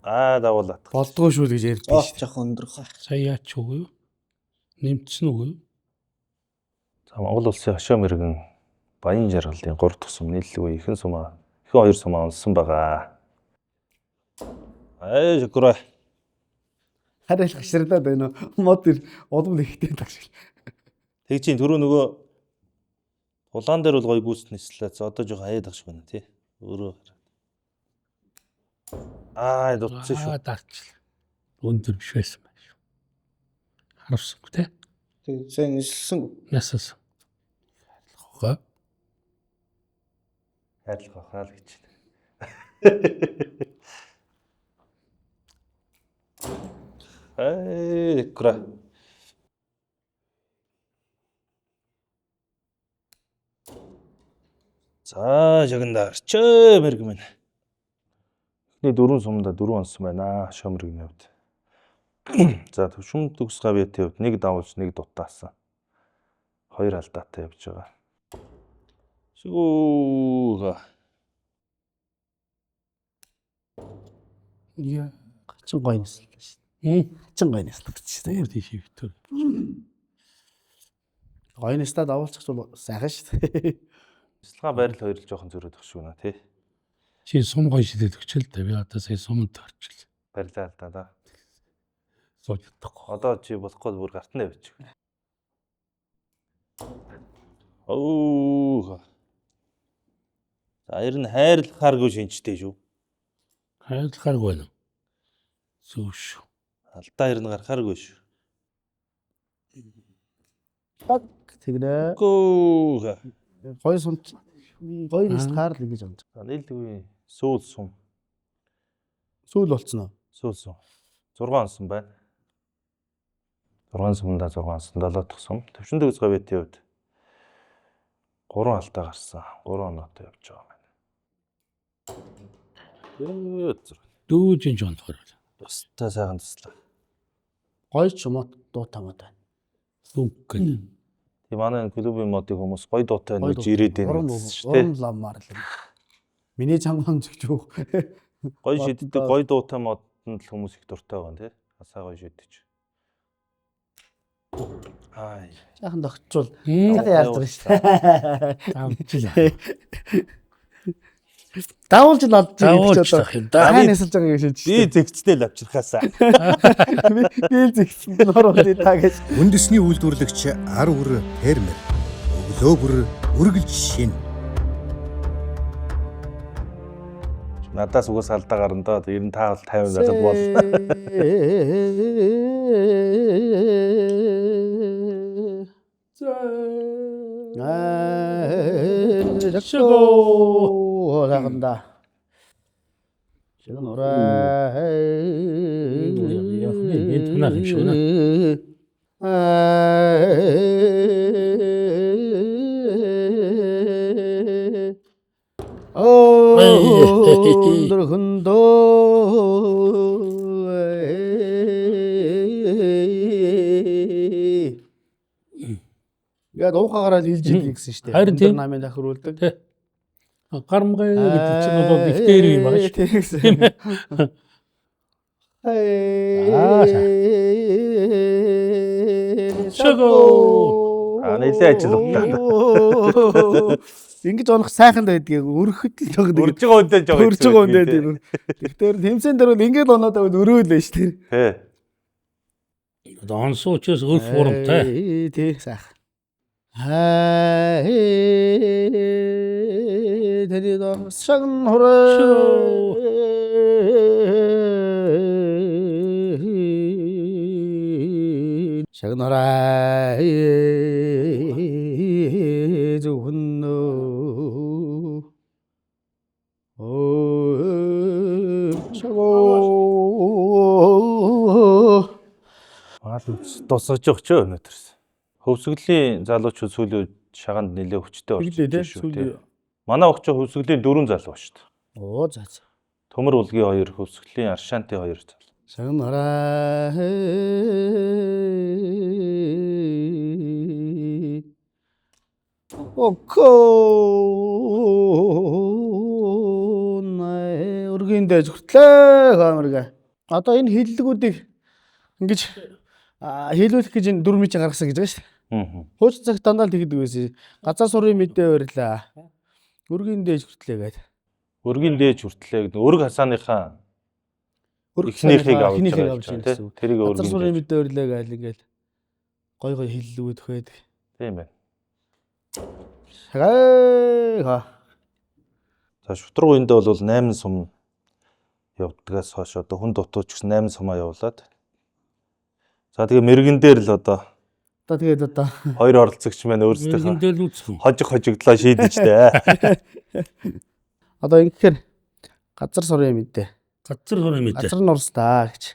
S1: давуулаад.
S3: болдгоо шүү гэж ярьж байна шүү.
S4: Жоох өндрөх.
S2: сая яач үгүй юу? Нэмтсэн үгүй юу?
S1: За Монгол улсын хошоо мэрэгэн Баян жаргалын 3 дахь сум нийллэг ихэн 2 сумаа унсан байгаа. Шүкрэ.
S3: Харин гаширлаад байна уу? Мод улам ихтэй тагш.
S1: Тэг чинь түрүү нөгөө улаан дээр бол гоё гүйцэтнэслээ. За одоо жоохон хаяад багш байна тий. Өөрөө. Дутсан шүү.
S2: Дарч. Өндөр биш байсан байх шүү. Харавсангүй те.
S4: Тэг сайн нэлсэн.
S2: Ясаас. Хоо.
S1: Хайрлах хаа л гэж. Гүрэ. За жагнаа арчээ мэрэг минь. Эхний 4 сумда 4 онсон байна. Шомргийн хувьд. За төвшин төгс гавьяатын хувьд 1 давуулж 1 дутаасан. 2 алдаатай явж байгаа. Шгүүга.
S3: Яа. Хачин гоё нэслэлээ шүү дээ. Хачин гоё нэслэлээ шүү дээ.
S2: Өөр тийш битүүр.
S3: Гоё нэстаа давуулчих бол сайхан шүү дээ.
S1: Бяцлага байрал хоёр л жоохон зөрөөд өгч шүүнэ тий.
S2: Чи сум гоё шидэд өгчл дээ. Би одоо сая сумд орчил.
S1: Барилаа л да.
S2: Сууж чадахгүй.
S1: Одоо чи болохгүй бүр гартнаа явчих. Оо. За ер нь хайрлахааргүй шинжтэй шүү.
S2: Хайрлахааргүй байна. Сүүш.
S1: Алдаа ер нь гарахааргүй шүү.
S3: Тэгнэ.
S1: Гүүга.
S3: Гоё сум. Гоё нэст хаарл ингэж амж.
S1: За нийлдэггүй сүүл сум.
S3: Сүүл болцсон уу?
S1: Сүүл сум. 6 онсон байна. 6 сумдаа 6 онсон 7 дахь сум. Төвшин төгс гавьяатын хувьд 3 алдаа гарсан. 3 оноотой явж байгаа юм.
S2: Дүүжин жонхор.
S1: Тустай сайхан туслаа.
S3: Гоё ч юм уу дуутай мод байна.
S2: Сүнк гэнэ.
S1: Тийм манай клубын модыг хүмүүс гоё дуутай нөж ирээд байна гэсэн шүү
S3: Уран
S1: дээ.
S3: ламаар л. Миний чамхан зөвч юу.
S1: Гоё шиддэг гоё дуутай модонд л хүмүүс их дуртай байгаа тийм. Асаа гоё шидэж. Ай.
S3: Жаахан тогтчул. Жаахан яалдаг шүү дээ.
S2: Давчил.
S3: Давуулж л олж
S2: Давуулж тах юм да.
S3: Даан нэсэлж байгаа гэж
S1: Би зэгцтэй л авчирхаасаа.
S3: Би зэгцэн нөрөөд та гэж.
S4: Үндэсний үйлдвэрлэгч ар үр фермер. Өглөө бүр үргэлж шин.
S1: Надаас угаас алдаа гарна доо. Ер нь та бол 50 байгаад болно.
S3: Шгөө лаганда. Шгэн орой.
S2: Энэ танах юм шүү нэ.
S3: Өндөр хөндөө. Яг уухаагаараа л хэлж идэг гэсэн шүү дээ.
S2: Харин тийм.
S3: Намын тохируулдаг.
S2: Гармгай гэдэг чинь бол их дээр юм байна шүү.
S3: Тийм.
S2: Шгөө.
S1: Нэлээ ажилладаг.
S3: Ингэж онох сайхан байдгийг өрхөд л жогд.
S1: Урж байгаа үндэ жоо.
S3: Өрж байгаа үндэ тийм. Тэгэхээр тэмцэн дээр бол ингэж оноод байвал өрөөлөө шүү дээ.
S1: Тий.
S2: Одоо онсуучээс өр форумтай.
S3: Тий сайхан. Тэри доо шагн хорой. Шагн хорой. зөвхөн
S1: Тусаж явах ч өнөөдөр. Хөвсгөлийн залуучууд сүүлийн шаганд нэлээ хүчтэй
S3: Тэглээ,
S1: орчихсон шүү
S3: сүүлийн-
S1: дээ. Манай огч хөвсгөлийн 4 залуу ба шүү дээ.
S3: оо за за.
S1: Төмөр улгийн 2, хөвсгөлийн Аршаанти 2 залуу.
S3: Шагн хорой. Окоо нэ өргөнд зүртлээ камерга. Одоо энэ хиллэгүүдийг ингэж хийлүүлэх гэж энэ 4 мичи гаргасан гэж байгаа шүү дээ. Хууч цагт дандаа л тэгдэг байсан. Газар сурын мэдээ барьлаа. Өргөнд дээж хүртлээ гэдэг.
S1: Өргийн дээж хүртлээ гэдэг. Өрг хасааныхаа эхнийхийг авч байгаа
S3: тийм.
S1: тийм. Тэрийг
S3: Газар
S1: өргөн.
S3: сурын мэдээ барьлаа гэл ингээл гой гой хиллэгүүд өгөөд.
S1: Тийм байна.
S3: Хагаа.
S1: За шутраг үедээ бол 8 сум явдгаас хойш одоо хүн дутууч гэсэн 8 сумаа явуулаад. За тэгээ мэрэгэн дээр л одоо
S3: Тэгээд одоо
S1: хоёр оролцогч маань өөрсдийнхөө
S2: Эндэл үүсгэн.
S1: хожигдлоо шийдэж дээ.
S3: одоо ингэхээр газар сурын мэдээ.
S2: Газар хорой мэдээ.
S3: Газар нурстаа гэж.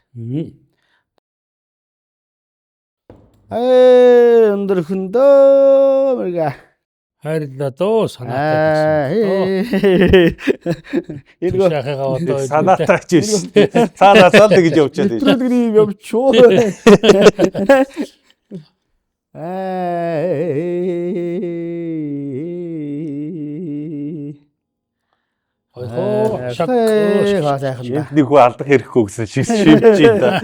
S3: Өндөр хөндөө мэрга.
S2: хайрлаа дөө санаатай.
S3: Энэ
S2: Шахагаа одоо
S1: Санаатай ч биш. Цаанаасаа л тэгж явчихад байна.
S3: нэвтрүүлэг юм явчихоо.
S2: Ойхоо шак.
S3: сайхан да.
S1: Энд нэг хүү алдах хэрэггүй гэсэн шиг шивж байна.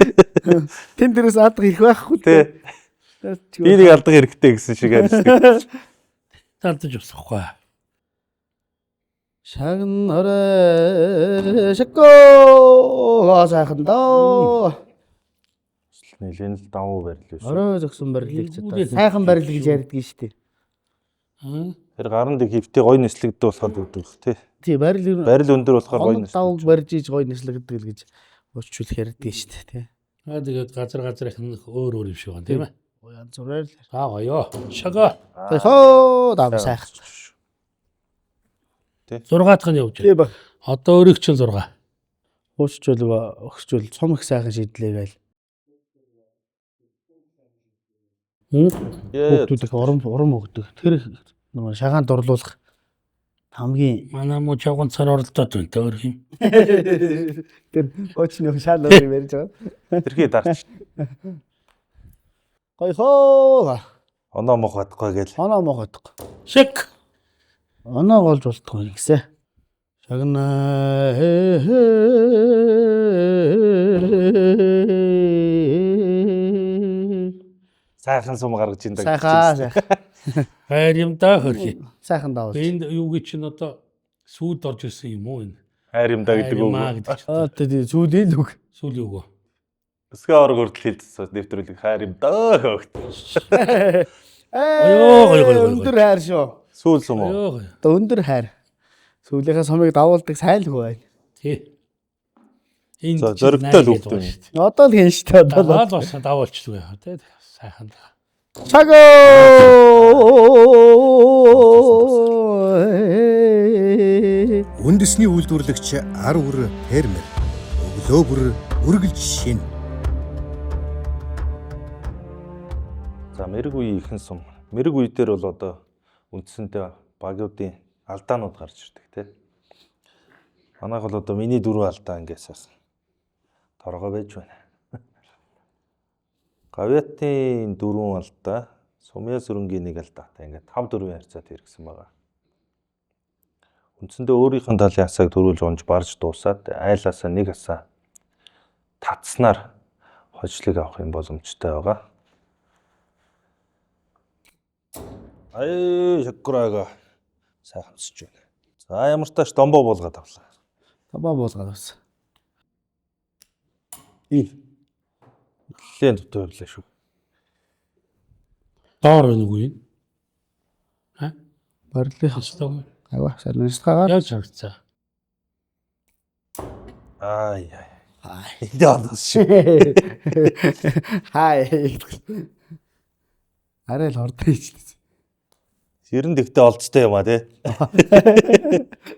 S3: Тэн дээрээс алдах ирэх байхгүй
S1: Тэ. Би нэг алдах хэрэгтэй гэсэн шиг ярьдаг.
S2: Талтаж усахгүй.
S3: Шагн орой шакко сайхан да.
S1: Нэлээд л давуу барил биш.
S3: Орой зөксөн барилыг ч одоо сайхан барил гэж ярьдаг шүү дээ.
S1: Тэр гаранд хөвтэй гой нислэгдэх болохоор өгдөг тий.
S3: Тий барил
S1: Барил өндөр болохоор гой нислэг.
S3: давг барьж иж гой нислэгдэг л гэж уучруулах ярьдаг шүү дээ тий.
S2: Тэгээд газар их өөр юм шиг байна тийм ээ.
S3: Янз бүрээр л.
S2: Гоё. Шага.
S3: Хоо дав сайхан.
S2: 6 дахь нь явж
S3: Тий
S2: байна.
S3: ба.
S2: Одоо өөрийг чинь 6.
S3: Уучжуулга өгсчүүл цом их сайхан шийдлээ гээл. Хүүхдүүд их урам өгдөг. Тэр нөгөө шагаанд дурлуулах хамгийн
S2: Манай муу чавган цар оролдоод байна те өөр юм.
S3: тэр очны шаал өөр ярьж байгаа.
S1: Тэрхий дарч.
S3: Гой хоо.
S1: Оноо мох бадахгүй гээл.
S3: Оноо могоодох.
S2: Шик.
S3: Оноо голж болтгоо гэсэн. Шагна
S1: Сайхан сум гаргаж ин даг.
S3: сайхан
S2: Хайр юм да хөрхи.
S3: сайхан даавал.
S2: Энд юу гэж чинь одоо сүйд орж ирсэн юм уу энэ?
S1: Хайр юм да гэдэг үг.
S3: Аа тий зүүдэл үг.
S2: Сүүл юу гоо.
S1: Өсгөө орог хүртэл хэлсэн нэвтрүүлэг хайр юм да хөөхт.
S3: Өндөр хайр шүү.
S1: Сүүл сум уу?
S2: Йоо.
S3: Одоо өндөр хайр. Сүүлийнхээ сумыг давуулдаг сайлгүй байна.
S2: Тий. Энд
S1: За, зөрөгтэй л хөвгт юм.
S3: Одоо л хийн штэ одоо л.
S2: Даваад басан давуулчихгүй яа тий. Сайхан.
S3: Чаго.
S4: Үндэсний үйлдвэрлэгч ар үр фермер. Өглөө бүр үргэлж шин.
S1: За мэрэг үеийн ихэнх сум. Мэрэг үе дээр бол одоо үндсэндээ багуудын алдаанууд гарч ирдэг тий. Манайх бол одоо миний 4 алдаа ингээс торгоо байж байна. Гавьяатын 4 алдаа, сумья сүрэнгийн 1 алдаатай ингээд 5-4 харьцаад хэрэгсэн байгаа. Үндсэндээ өөрийнх нь талын асааг төрүүлж онж барж дуусаад айлаасаа 1 асаа татснаар хожлыг авах юм боломжтой байгаа. Шаккурага сайхамсаж байна. За ямар тааш домбоо буулгаад авлаа.
S3: Табаа буулгаад авсан.
S1: Нэлээд дутуу явлаа шүү.
S2: Доор нэг үе. Ха?
S3: Барилын
S2: Хастаг.
S3: агаа санаастаагаар.
S2: Яаж харагцаа.
S1: Ай. Идеалс шүү.
S3: Хай. Арай л хордоо хийчихлээ.
S1: 90 дэвтэ олцтой юм а тий.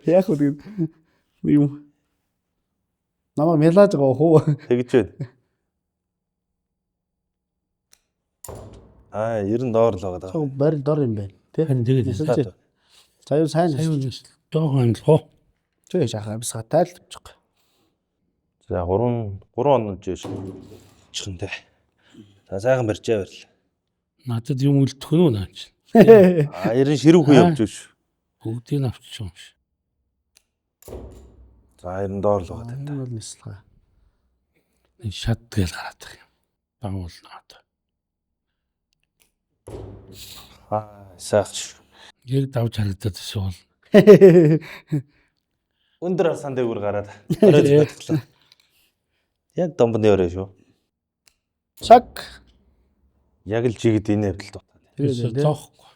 S3: Яг үү юм. Намаа мэлаж байгаа хөө.
S1: Тэгж байна. 90 доор л байгаа даа.
S3: Барил дор юм байна. Тэ?
S2: Харин тэгээд
S3: За юу сайн.
S2: жоохон амлах.
S3: Тэг яхаа бисгатай л авчих.
S1: За 3 оноо жиш. Чихэндээ. За сайхан барьчаа барил.
S2: Надад юм үлдэх нь үү наач.
S1: 90 ширүүхүү явж биш.
S2: Бүгдийг нь авчих юм шиг.
S1: За 90 доор л байгаа
S3: Энэ бол нислага.
S2: Нэг шат гээл гараад байгаа юм. Дагуулнаад.
S1: Сайхан.
S2: Яг давж харагдаад эсвэл
S1: Өндөр асан дээгүүр гараад. Орой. Яг домбоны өрөө шүү.
S3: Чак.
S1: Яг л жигд энэ хэвдэл дутаа.
S3: Тэгээд
S2: зоохгүй.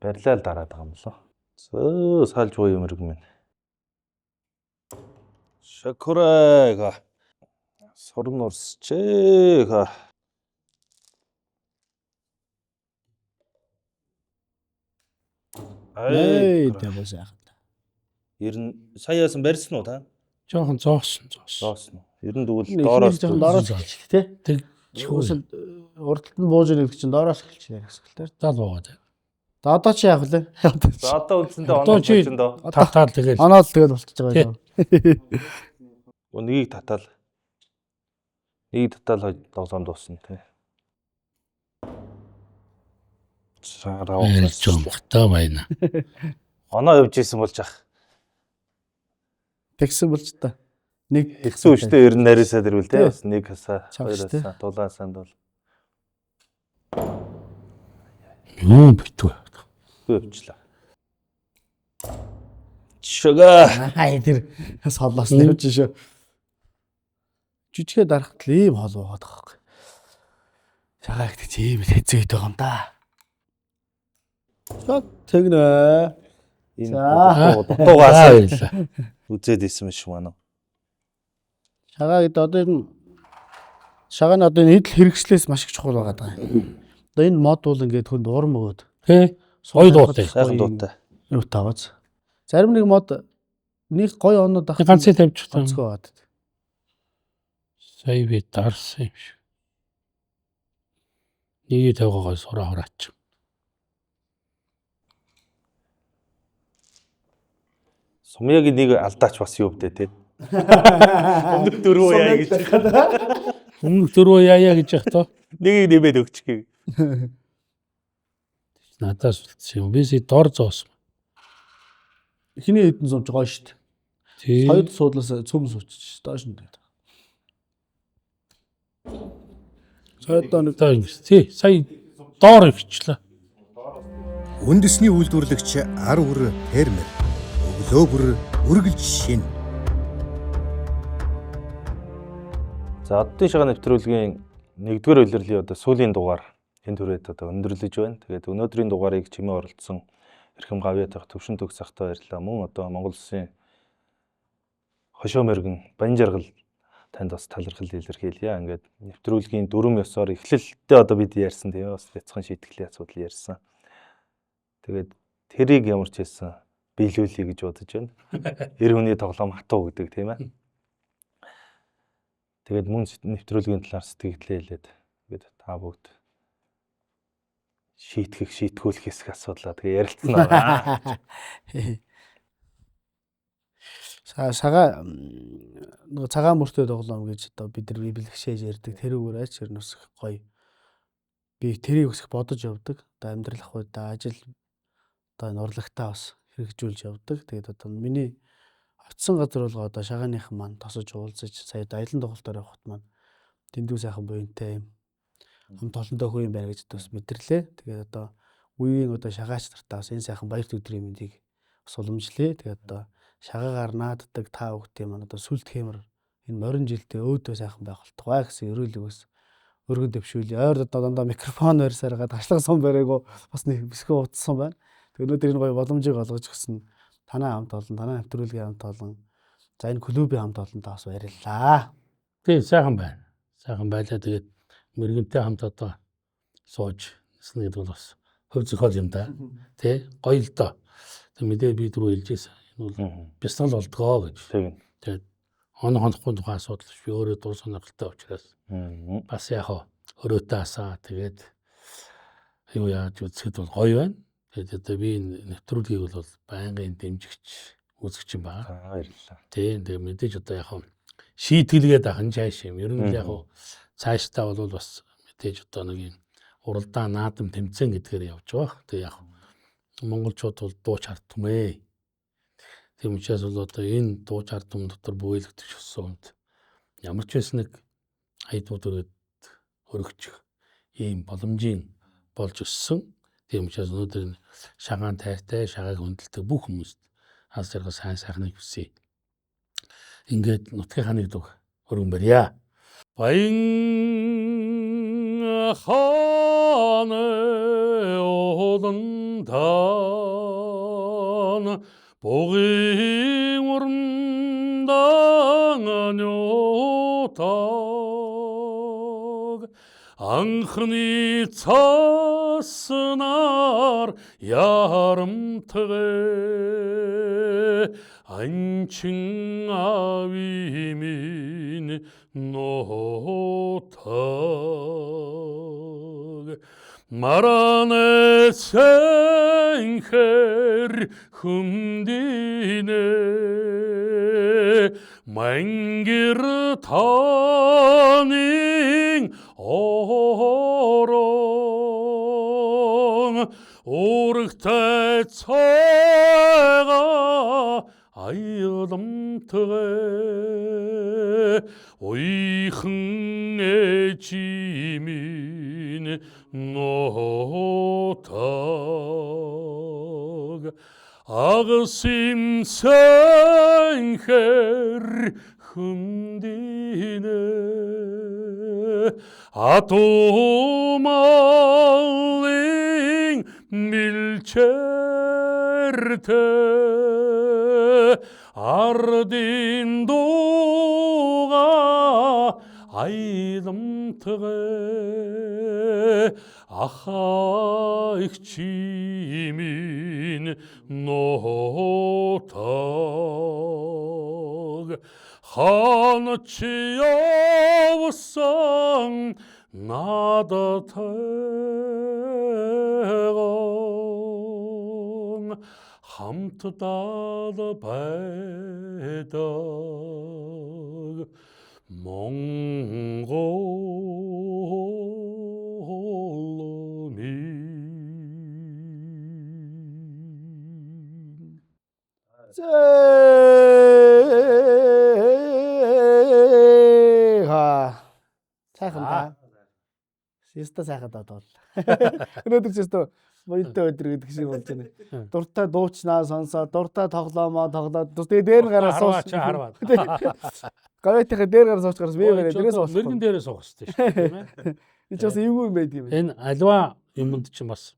S1: Барилал дараад байгаа юм болоо. Зөө салж буй юмрэг минь. Шакурага. Сорон урсчээга.
S3: эй тэвэ сайхан.
S1: 90 саяасан барьсан уу та?
S2: Жоохон зоосон.
S1: Зоосон. 90 дүүл доороос
S3: доороос эхэлчих тий.
S2: Тэг
S3: Чигүүсэл урдталд нь бууж ирэх чинь доороос эхэлчихээ гэсэн хэлтэй.
S2: 70 боод.
S3: За одоо чи яах вэ?
S1: За одоо үндсэндээ
S2: Одоо
S1: оноо
S2: чи-
S1: болчихно доо.
S2: Татаал тэгэл.
S3: Оноо л тэгэл болчихж байгаа юм.
S1: Нэгийг татаал. Нэгийг татаал тоглоом дуусна тий. Сараа
S2: Арилж өмхтэй байна.
S1: оноо явж исэн болж ах.
S3: Тэгсэн болж та. Нэг
S1: Тэгсэн үедээ ер нь нарийсаад ирвэл тий. Бас нэг хасаа, хоёр
S3: Чамш, тий.
S1: хасаа, дулаан санд бол
S2: Юу битүү.
S1: явчлаа. Шага.
S3: хай тэр солоос явж шүү. Жижигэ дарахт л ийм хол байгаад байгаа хэрэг. Шагаа ихтэй тийм хэцүү байдаг юм да. За тэгнэ.
S1: Энэ
S3: За.
S1: дутуугаас
S2: Баярлаа.
S1: үзээд исэн биш манай.
S3: Шагаа гэдэг одоо энэ шагааны одоо энэ идэл хэрэгслээс маш их чухал байгаа юм. Одоо энэ мод бол ингээд хүнд урам өгөөд.
S2: Тэ. Гоё дуутай.
S1: Сайхан дуутай.
S3: Юу таваз. Зарим нэг мод нэг гоё оноод авах.
S2: Ганцыг тавьчих таа.
S3: ганцгүй аваад.
S2: Сая би дарсан юм шиг. Нэгийг тавигагаа сураа хараач.
S1: Сумягийн нэг алдаач бас юу вдэ тий. Өмнөд дөрөв яа гэж.
S2: Өмнөх дөрөв яая гэж яах тоо.
S1: Нэгийг нэмээд өгчихье.
S2: Надаас үлдсэн юм. Биси дор зоосон.
S3: Хиний хэдэн сумч гоё шүү дээ.
S2: Тий.
S3: Хоёр суудлаас цөм суучих доош нь дээ. Цаадаа нэг
S2: Одоо ингэ. Тий. Сая доор ихчлээ.
S4: Үндэсний үйлдвэрлэгч ар үр фермер. Өглөө бүр үргэлж шин.
S1: За оддын шагаа нэвтрүүлгийн 1-р улирлын одоо сүүлийн дугаар энэ түрээд одоо өндөрлөж байна. Тэгээд өнөөдрийн дугаарыг чимээ оролцсон Эрхэм Гавьяатах төвшин төгс захтай баярлалаа. Мөн одоо Монгол Улсын хошоо мөргөн Банжаргал танд бас талархал илэрхийлье. Ингээд нэвтрүүлгийн дүрм ёсоор эхлэлдээ одоо бид ярьсан тийм бас бяцхан шийтгэлийн асуудал ярьсан. Тэгээд тэрийг ямар ч хэлсэн биелүүлэе гэж бодож байна. Эр хүний тоглоом хатуу гэдэг тийм ээ. Тэгээд мөн нэвтрүүлгийн талаар сэтгэгдлээ хэлээд ингээд та бүгд шийтгэх хэсэг асуудлаа тэгээ ярилцсан аа.
S3: Сага нэг цагаан мөртөө тоглоом гэж одоо бид нар бэлгшээж ярьдаг. Тэр үгээр ач ер нь бас гоё. Би тэрийг өсөх бодож явдаг. Одоо амьдрал ахуйдаа ажил одоо энэ урлагтаа бас хэрэгжүүлж явдаг. Тэгээд одоо миний очисон газар бол одоо шагааныхан маань тосож уулзаж сая аялан тоглолтоор явахт маань дэндүү сайхан буянтай юм. Хамт олонтой хөө юм байна гэж бас мэдэрлээ. Тэгээд одоо үеийн одоо шагаач нартаа бас энэ сайхан баярт өдрийн мэндийг бас уламжлая. Тэгээд одоо шагаагаар нааддаг та бүхтийн маань одоо сүлд хэмэр энэ морин жилдээ өөдөө сайхан байх болтугай гэсэн өрөөлөгөөс өргөн дэвшүүлээ. Ойр одоо дандаа микрофон барьсаар гад ташлах сон барайгоо бас нэг бисгөө утсан байна. Тэгээд өнөөдөр энэ гоё боломжийг олгож өгсөн танаа хамт олон, танаа нэвтрүүлгийн хамт олон, за энэ клубийн хамт олонтой бас баярлалаа.
S2: Тий, сайхан байна. Сайхан байлаа. Тэгээд мэрэгэнтэй хамт одоо сууж нэснэ гэдэг бол бас хөв зохиол юм да. Тий, гоё л доо. Тэг мэдээ би түрүү хэлжсэн. Энэ бол бясалгал болдгоо гэж. Тэгээд хонохгүй тухайн асуудал биш. Би өөрөө дур сонирхолтой учраас бас яг өрөөтэй асаа тэгээд юу яаж үзэхэд бол гоё байна. Тэгээд одоо би нэвтрүүлгийг бол байнгын дэмжигч үзэгч юм байна.
S1: Баярлалаа.
S2: Тийм тэгээд мэдээж одоо яг шийтгэлгээд ахын цааш юм. Ер нь яг цаашдаа бол бас мэдээж одоо нэг юм уралдаан наадам тэмцээн гэдгээр явж байгаа. Тэгээд яг монголчууд бол дууч хардмээ. Тийм учраас бол одоо энэ дууч хардм дотор бүэлгдэж өссөн хүнд ямар ч байсан нэг хайдууд өрөөд өргөчих ийм боломжийн болж өссөн. Тийм учраас өнөөдөр шагаан тайртай, шагааг хүндэлдэг бүх хүмүүст хас жаргал сайн сайхныг хүсье. Ингээд нутгийн ханыг дэг өргөн барья. Баян хааны олондан бугийн урмдан нютаг анхны цаснаар ярамтгэ анчин ави минь нотаг маране 산her 흠디네 망기르 타닝 오롱 오르태 차가 아이덤트에 오이흥의 지민 노탁 아그심 생her 흠디네 아토말링 밀체르테 아르딘도가 아이덤트에 아하익지민 노탁 하나치여우상 나다태공 함투다다 배다 몽골로민
S3: сайхан да. Систа сайхан да бол. Өнөөдөр ч өстө моёнтой өдөр гэдэг шиг болж байна. Дуртай дуучнаа сонсоо, дуртай тоглоомоо тоглоод тэгээ дээр нь гараа сууж.
S2: харваа.
S3: Гавьяатайхаа дээр гараа сууж гараас бие дээрээс сууж.
S2: Мэргэн дээрээ суух хэрэгтэй шүү дээ, тийм ээ.
S3: Энэ ч бас эвгүй юм байдаг юм.
S2: Энэ альва юмд чинь бас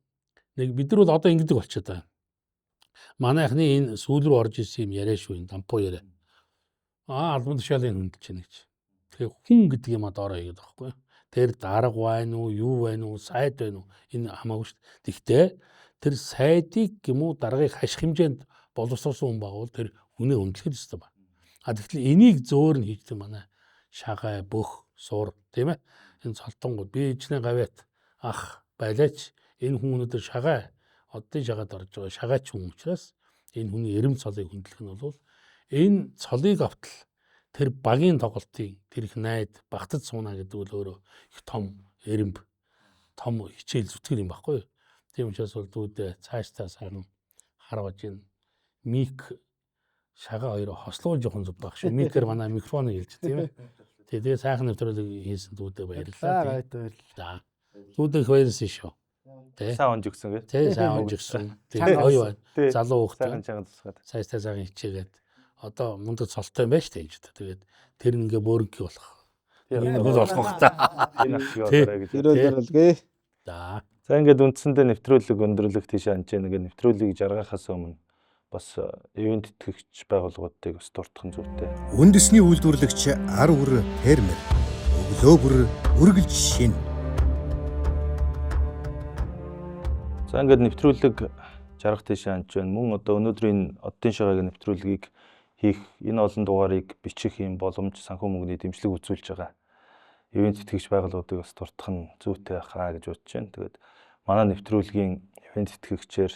S2: нэг бид нар бол одоо ингэдэг болчиход байна. Манайхны энэ сүүл рүү орж ирсэн юм яриа шүү, энэ дампуу яриа. Албан тушаалын хөндлөж байна гэж. Тэгэхээр хүн гэдэг юм доороо хийгээд байгаа байхгүй. Тэр дарга байна уу, юу байна уу, сайд байна уу? Энэ хамаагүй шүү дээ. Тэгтээ тэр сайдыг юм уу даргаыг хаших хэмжээнд боловсруулсан хүн байгуул тэр хүнээ хөндлөх ёстой байна. Тэгтэл энийг зөөр нь хийдэг манай шагай, бөх, сур тийм ээ. Энэ цолтонгууд би ичнээ гавьяат ах байлаач энэ хүн өнөөдөр шагай оддын шагаад орж байгаа шагайч хүн учраас энэ хүний эрэм цолыг хөндлөх нь бол энэ цолыг автал тэр багийн тоглолтын тэр их найд багтаж сууна гэдэг бол өөрөө их том эрэмб том хичээл зүтгэл юм баггүй. Тийм учраас бол дүүдээ цаашдаа сайн харуулж ийн мик шага хоёроо хослуулж явах зүг баг шүү. Микээр манай микрофоныг хэлж тийм ээ. Тэгээ сайхан нэвтрүүлэг хийсэн дүүдээ баярлалаа. За. Дүүдээ баярлсан шүү. Тэ.
S1: Сайн онж өгсөн гээ.
S2: Тэ сайн онж өгсөн. Тэгээ гоё байна. Залуу
S1: Сайхан
S2: хөөхтэй.
S1: чанга тусгаад.
S2: Сайстай цагаан хичээгээд одоо мундаг цолтой юм байна шүү дээ гэж. Тэгээд тэр ингээ бөөрөнгийн болох. Энэ бол болох та.
S1: Энэ ахшиг болоорой гэж.
S3: Ирүүлгээ.
S2: За.
S1: За ингээд үндсэндээ нэвтрүүлэг өндөрлөх тийш анж яа нэг нэвтрүүлгийг жаргахаас өмнө бас ивент тэтгэгч байгууллагуудыг бас дуртах нь зүйтэй.
S4: Үндэсний үйлдвэрлэгч ар үр фермер өглөө бүр үргэлж шин.
S1: За ингээд нэвтрүүлэг жаргах тийш анж байна. Мөн одоо өнөөдрийн оддын шагааг нэвтрүүлгийг хийх энэ олон дугаарыг бичих юм боломж санхүү мөнгөний дэмжлэг үзүүлж байгаа. Ивент тэтгэгч байгууллагуудыг бас дуртах нь зүйтэй хаа гэж бодож байна. Тэгээд манай нэвтрүүлгийн ивент тэтгэгчээр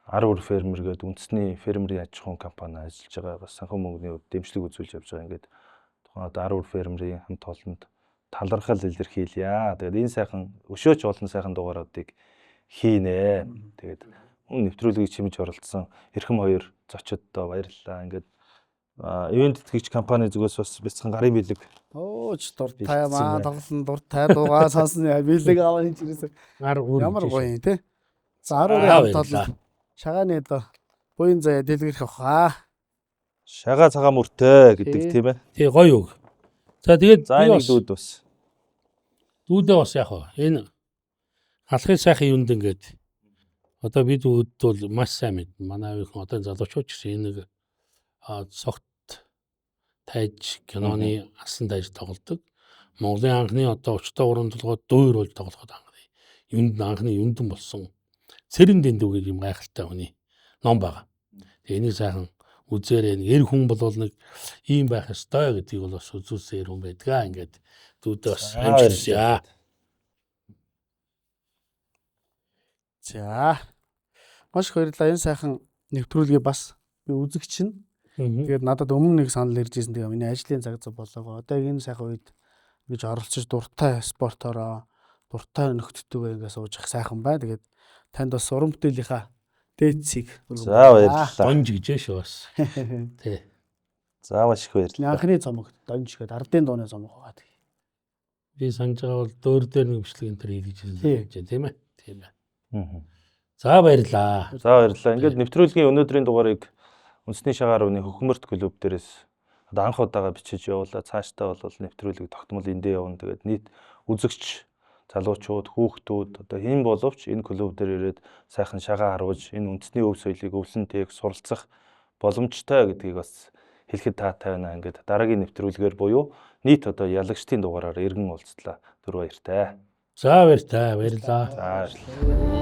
S1: ар үр фермер гэдэг үндэсний фермерийн аж ахуйн компани ажиллаж байгаа. Бас санхүү мөнгөний хувьд дэмжлэг үзүүлж явж байгаа. Ингээд тухайн одоо ар үр фермерийн хамт олонд талархал илэрхийлье. Тэгээд энэ сайхан өшөөч олон сайхан дугааруудыг хийнэ. Тэгээд мөн нэвтрүүлгийг чимж оролцсон эрхэм хоёр зочдод баярлалаа. Ингээд ивент тэтгэгч компани зүгээс бас бяцхан гарын бэлэг
S3: Ооч дуртай маа тоглосон дуртай дуугаа сонсон бэлэг аваа хийж ирсэн.
S2: Ар үр.
S3: Ямар гоё юм те. За 10-ын хамт олон шагааны доо буян заяа дэлгэрэх авах.
S1: шага цагаан мөртэй гэдэг тийм ээ.
S2: Тий гоё үг. За тэгээд
S1: За
S2: би
S1: нэг
S2: бас
S1: дүүд бас.
S2: дүүдээ бас яг энэ халахын сайхан юунд ингээд одоо бид үүд бол маш сайн мэд. Манай өвчин одоо залуучууд ч гэсэн энэ нэг цогт тайж киноны асан тайж тоглодог. Монголын анхны одоо өчтөө уран толгой дуур болж тоглоход анхны юндэн болсон. Цэрэн дэндүү гэх юм гайхалтай хүний ном байгаа. Тэгээ энийг сайхан үзээрэй. Эр хүн бол нэг ийм байх ёстой гэдгийг бол бас үзүүлсэн эр хүн байдгаа. Ингээд дүүдээ бас амжилтсаа.
S3: За. Маш их баярлалаа. Энэ сайхан нэвтрүүлгээ бас би үзэгч нь. Тэгээд надад өмнө нэг санал ирж ирсэн. Тэгээ миний ажлын цаг зав болоогоо. Одоо энэ сайхан үед ингэж оролцож дуртай спортороо, дуртай нөхдөдөө ингэ сууж их сайхан байна. Тэгээд танд бас уран бүтээлийнхаа дээдсийг
S1: За баярлалаа.
S2: Донж гэж шүү бас. Тий.
S1: За маш их баярлалаа.
S3: Анхны цомог донж гээд ардын дууны цомог байгаа.
S2: Би санаж байгаа бол дөөр дээр нэг бичлэг энэ төр хийж байгаа тийм ээ. Тийм ээ.
S1: Аа.
S2: За баярлаа.
S1: За баярлалаа. Ингээд нэвтрүүлгийн өнөөдрийн дугаарыг үндэсний шагаар өвний Хөхмөрт клуб дээрээс одоо анх удаага бичиж явуулаа. Цаашдаа бол нэвтрүүлэг тогтмол эндээ явна. Тэгээд нийт үзэгч залуучууд, хүүхдүүд одоо хэн боловч энэ клуб дээр ирээд сайхан шагаа харуулж энэ үндэсний өв соёлыг өвлөн тээг суралцах боломжтой гэдгийг бас хэлэхэд таатай байна. Ингээд дараагийн нэвтрүүлгээр буюу нийт одоо ялагчдын дугаараар иргэн уулзлаа. Түр баяртай.
S2: За баяртай. Баярлаа.
S1: За баярлалаа.